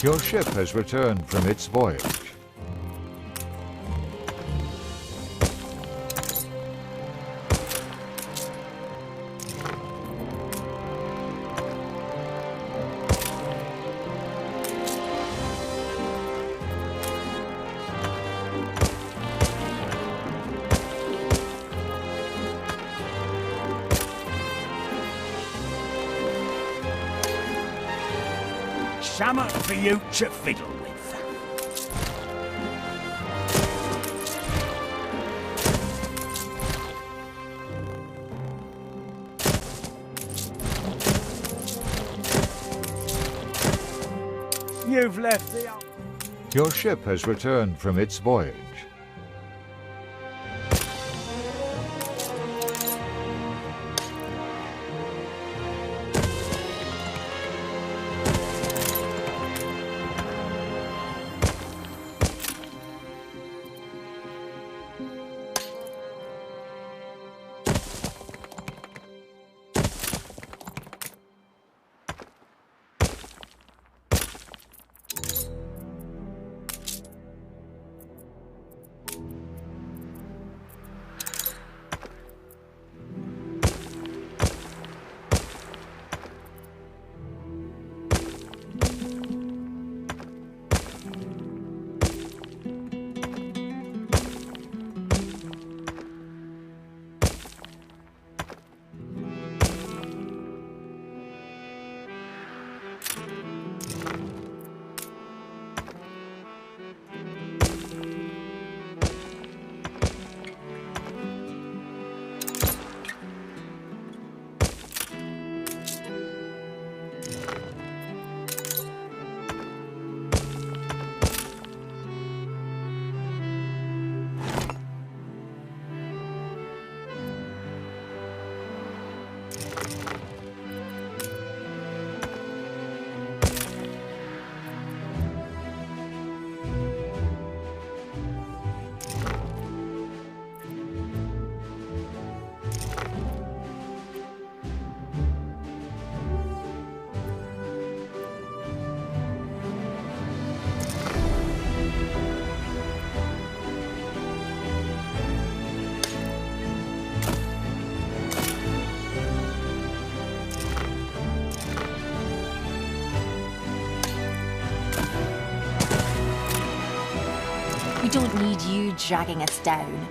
Your ship has returned from its voyage. Summat for you to fiddle with. You've left the... Your ship has returned from its voyage. We don't need you dragging us down.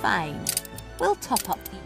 Fine. We'll top up the...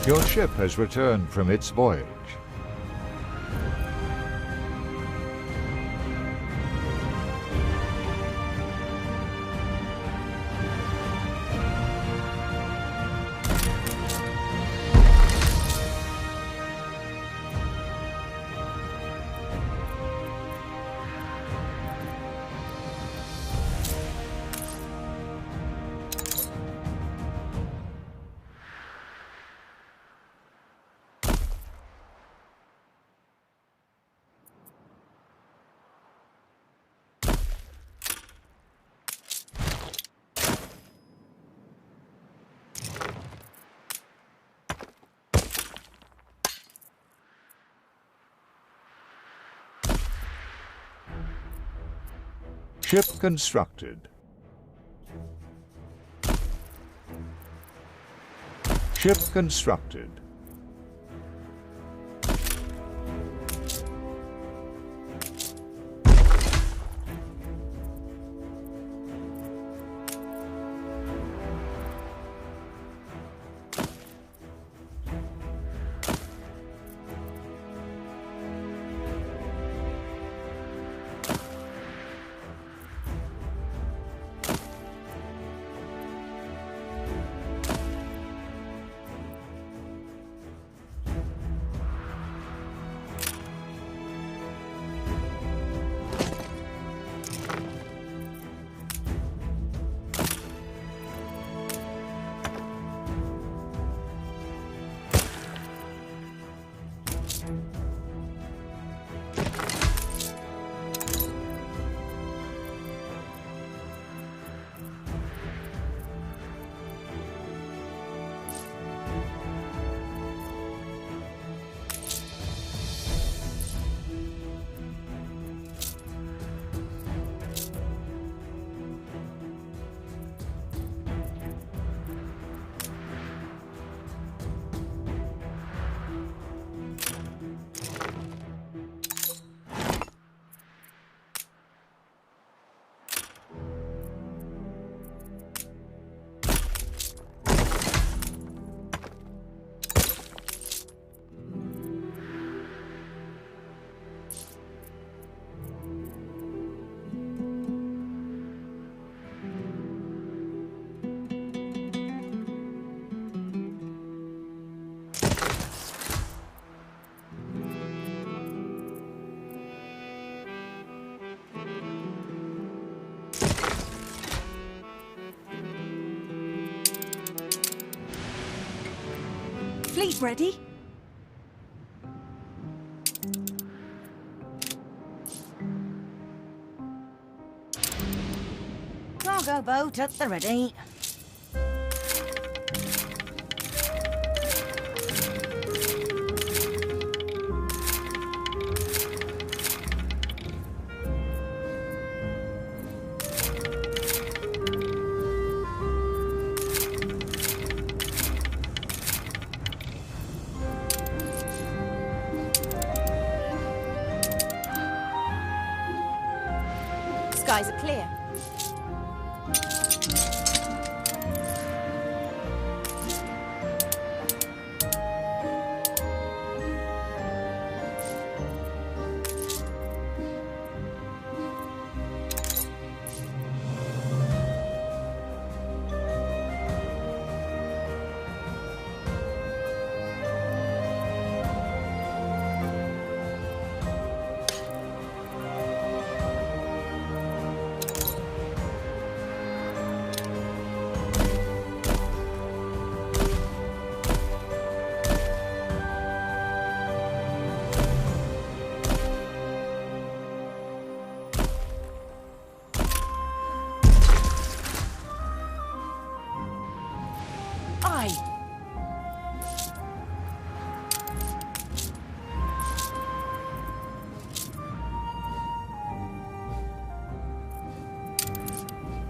Your ship has returned from its voyage. Ship constructed. Ship constructed. Fleet ready? Cargo boat at the ready. Skies are clear.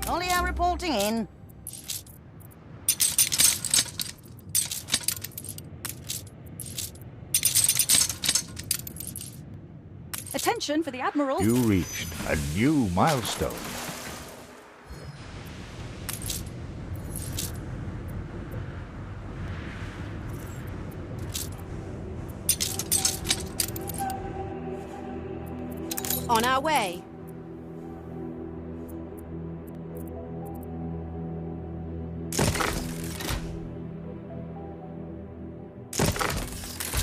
Olio reporting in. Attention for the Admiral. You reached a new milestone. On our way.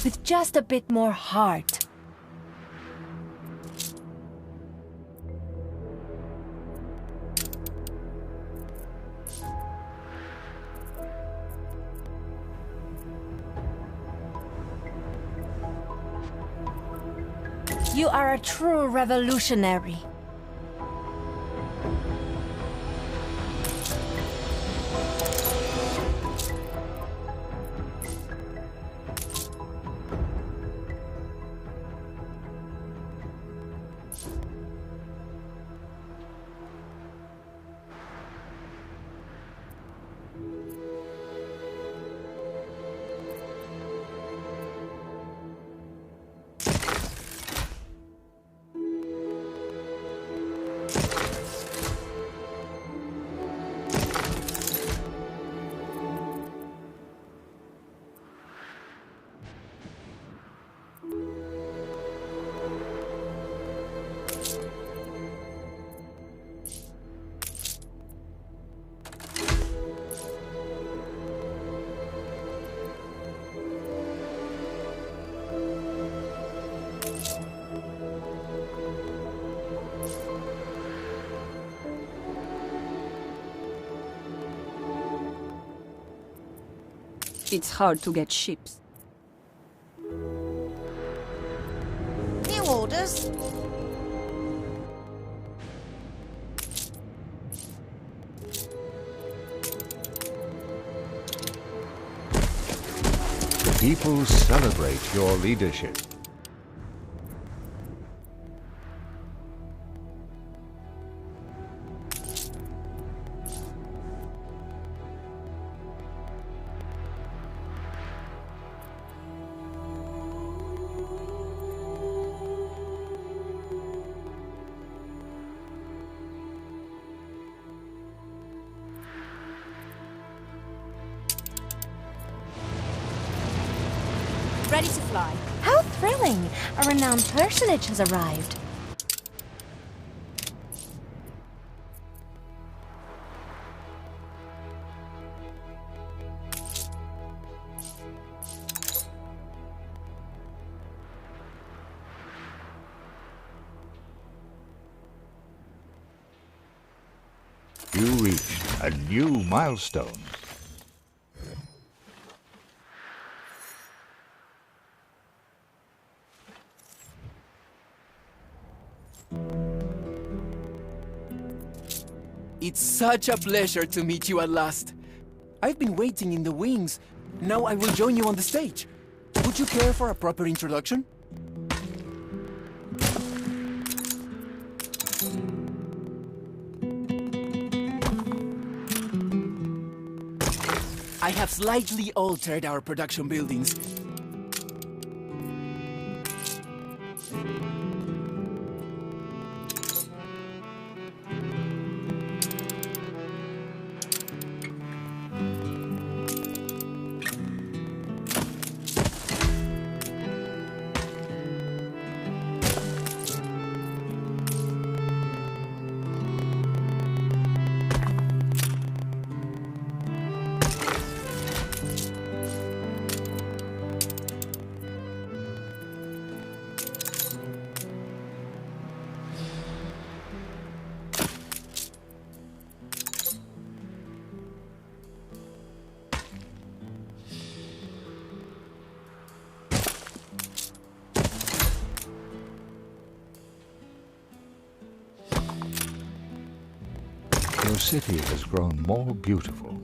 With just a bit more heart. You are a true revolutionary. It's hard to get ships. New orders. The people celebrate your leadership. Ready to fly. How thrilling! A renowned personage has arrived. You reached a new milestone. It's such a pleasure to meet you at last. I've been waiting in the wings. Now I will join you on the stage. Would you care for a proper introduction? I have slightly altered our production buildings. Your city has grown more beautiful.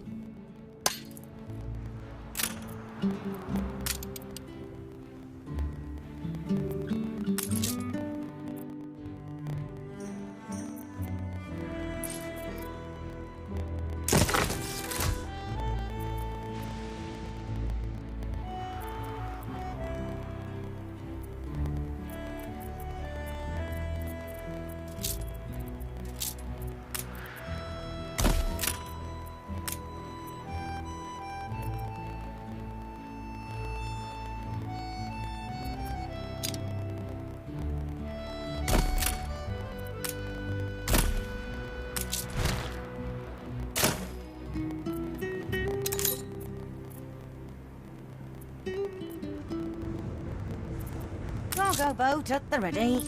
Cargo boat at the ready.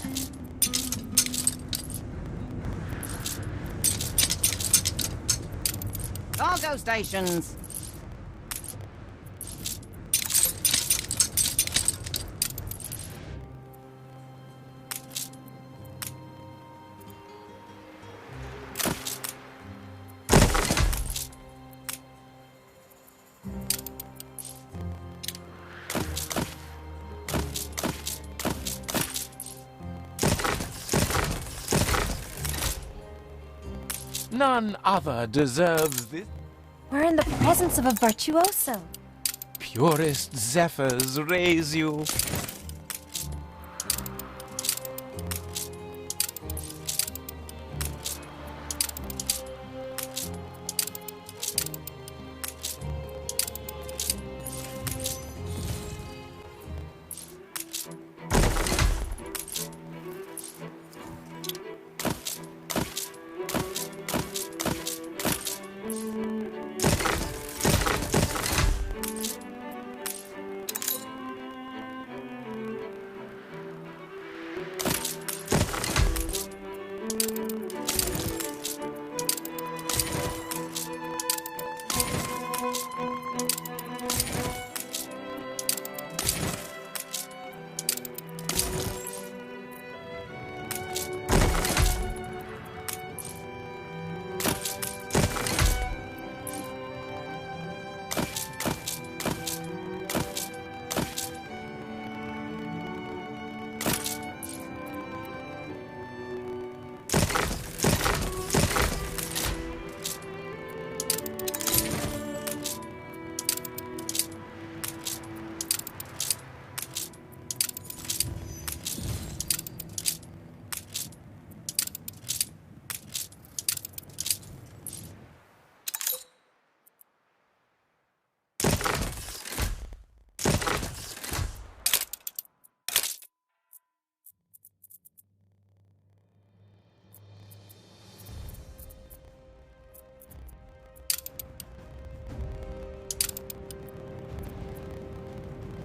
Cargo stations. None other deserves this. We're in the presence of a virtuoso. Purest zephyrs raise you.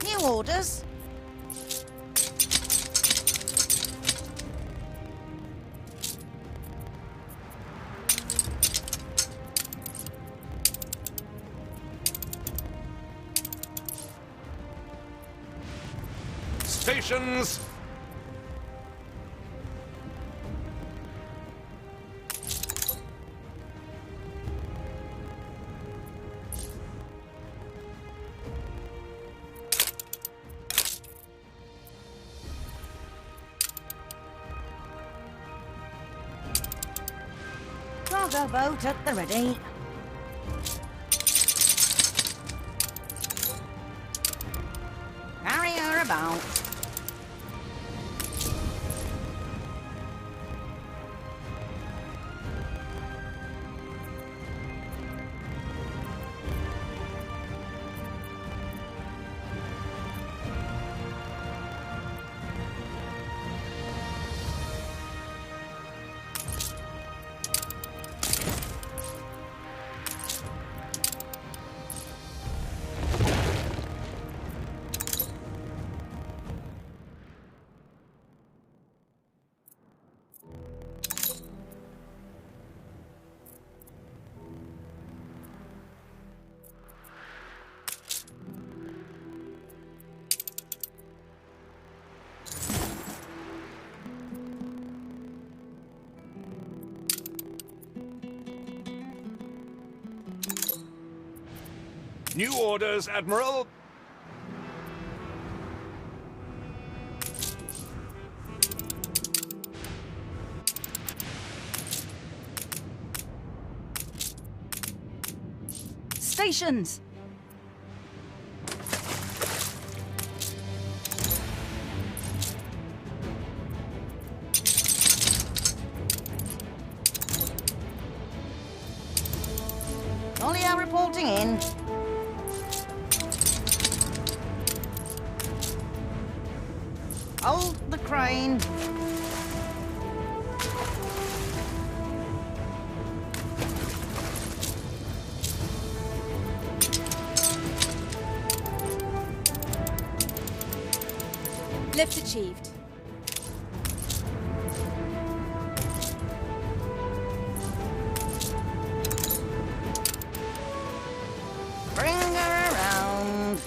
New orders. Stations! Cargo boat at the ready. Carry her about. New orders, Admiral. Stations! Olio reporting in. Hold the crane. Lift achieved. Bring her around.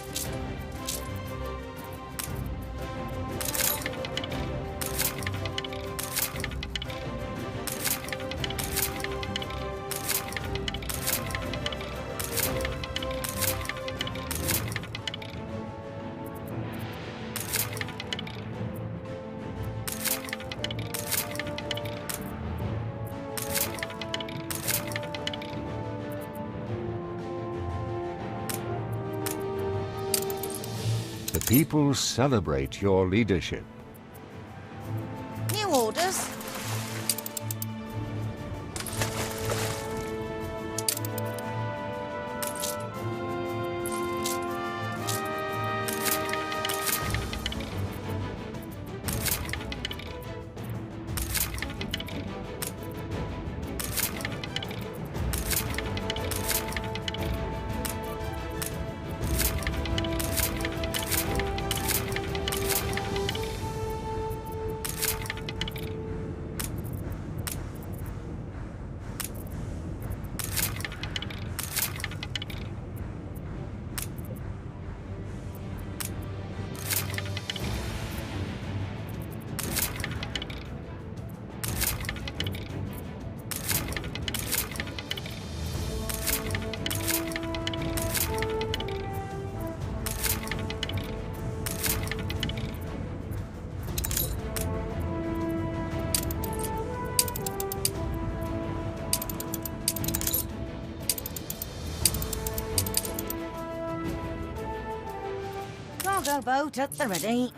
The people celebrate your leadership. New orders. Cargo boat at the ready.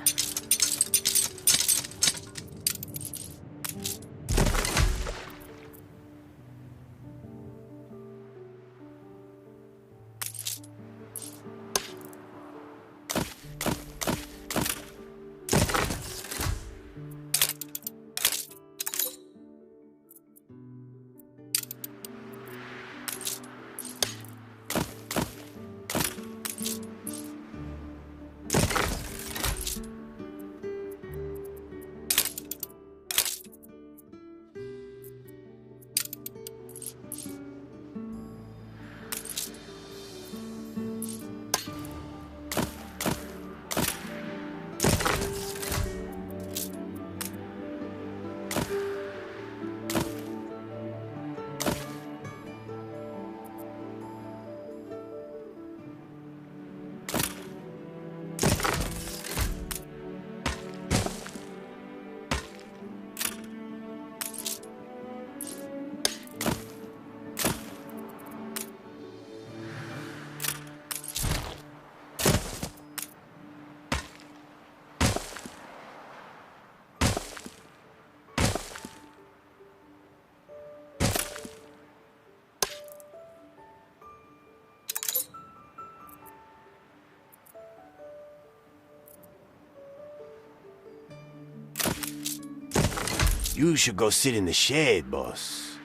You should go sit in the shed, boss.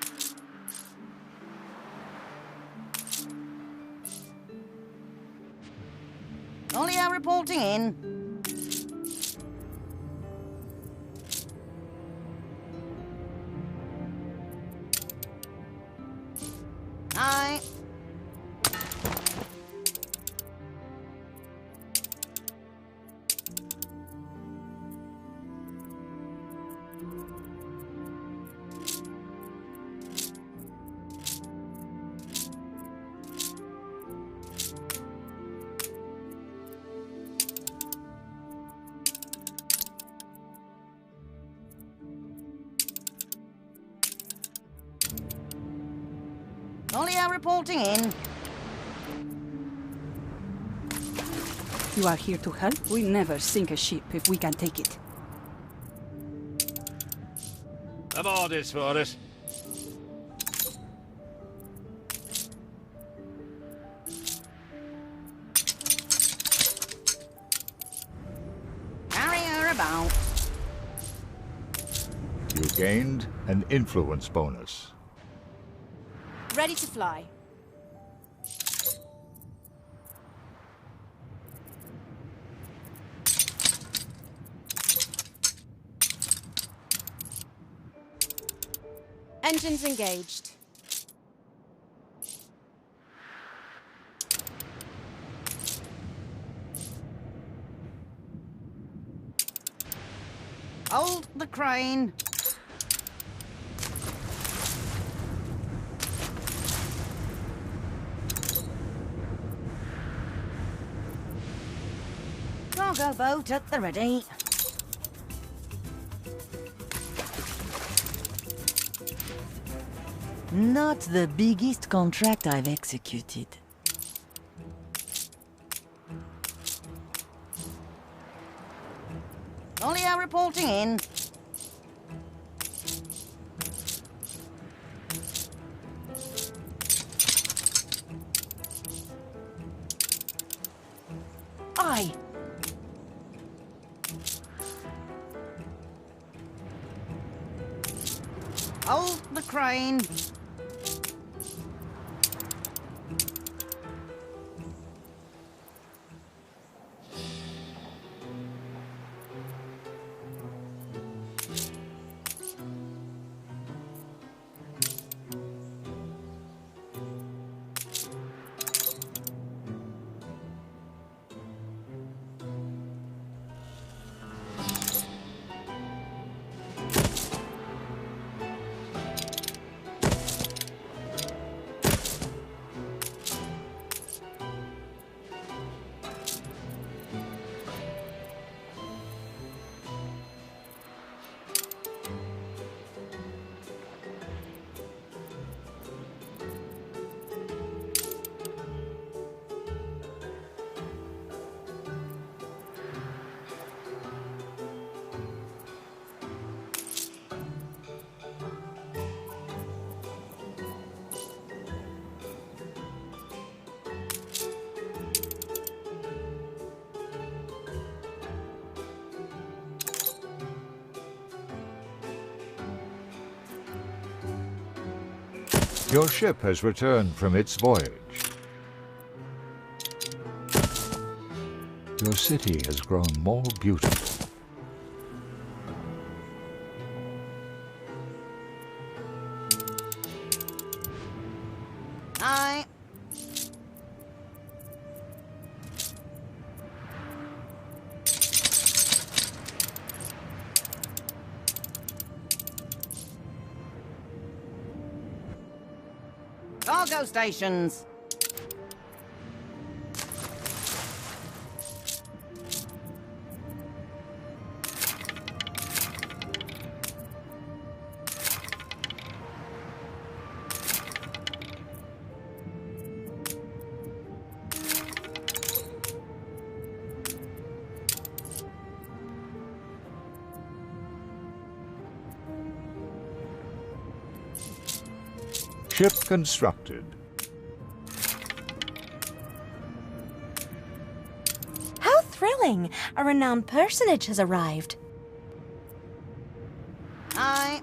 Olio reporting in. Aye. Olio reporting in. You are here to help? We never sink a ship if we can take it. Have orders for us. Carry her about. You gained an influence bonus. Ready to fly. Engines engaged. Hold the crane. Cargo boat at the ready. Not the biggest contract I've executed. Olio reporting in. Aye. Hold the crane. Your ship has returned from its voyage. Your city has grown more beautiful. Aye. Cargo stations. Ship constructed. How thrilling! A renowned personage has arrived. Aye.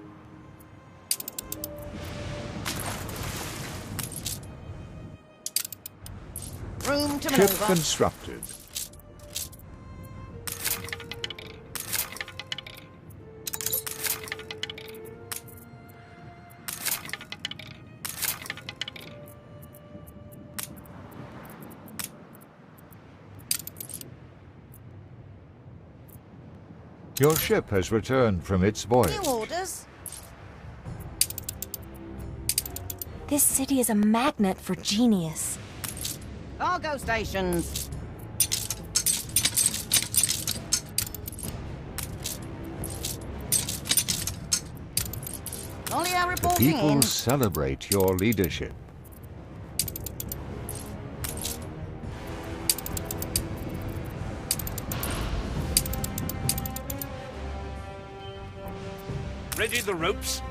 Room to Ship maneuver. constructed. Your ship has returned from its voyage. New orders. This city is a magnet for genius. Cargo stations. Olio The reporting people in. celebrate your leadership. Ready the ropes?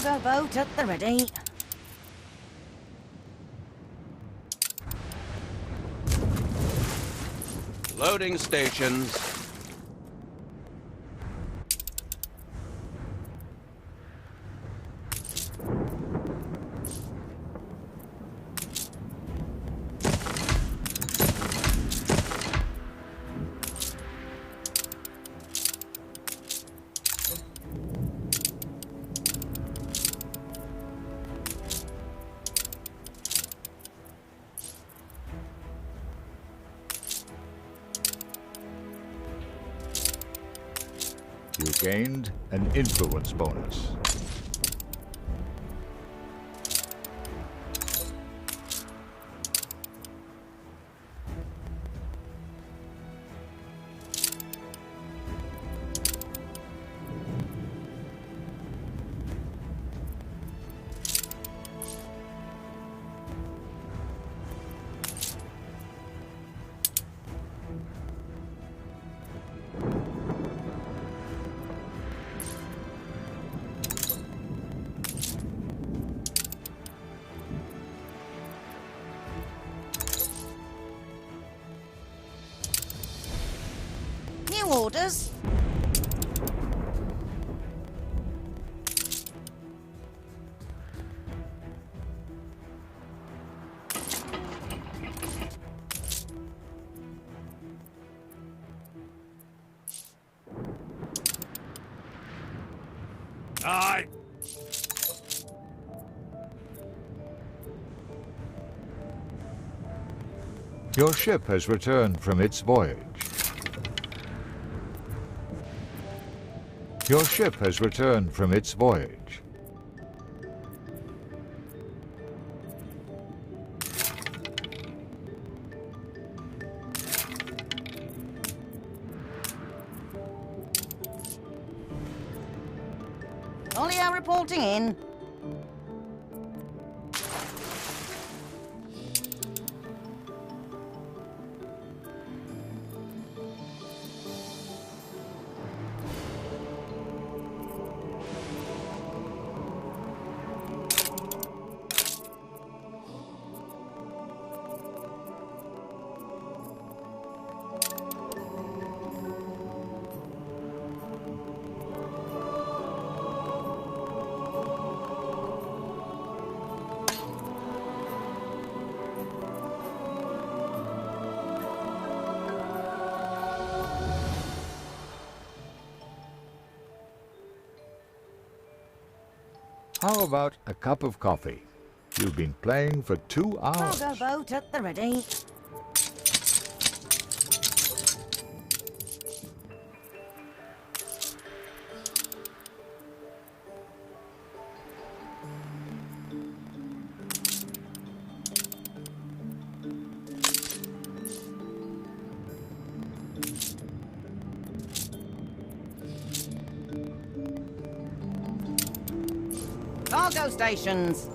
Cargo boat at the ready. Loading stations. You gained an influence bonus. New orders. Aye. Your ship has returned from its voyage. Your ship has returned from its voyage. Olio reporting in. How about a cup of coffee? You've been playing for 2 hours. Cargo boat at the ready. Cargo stations.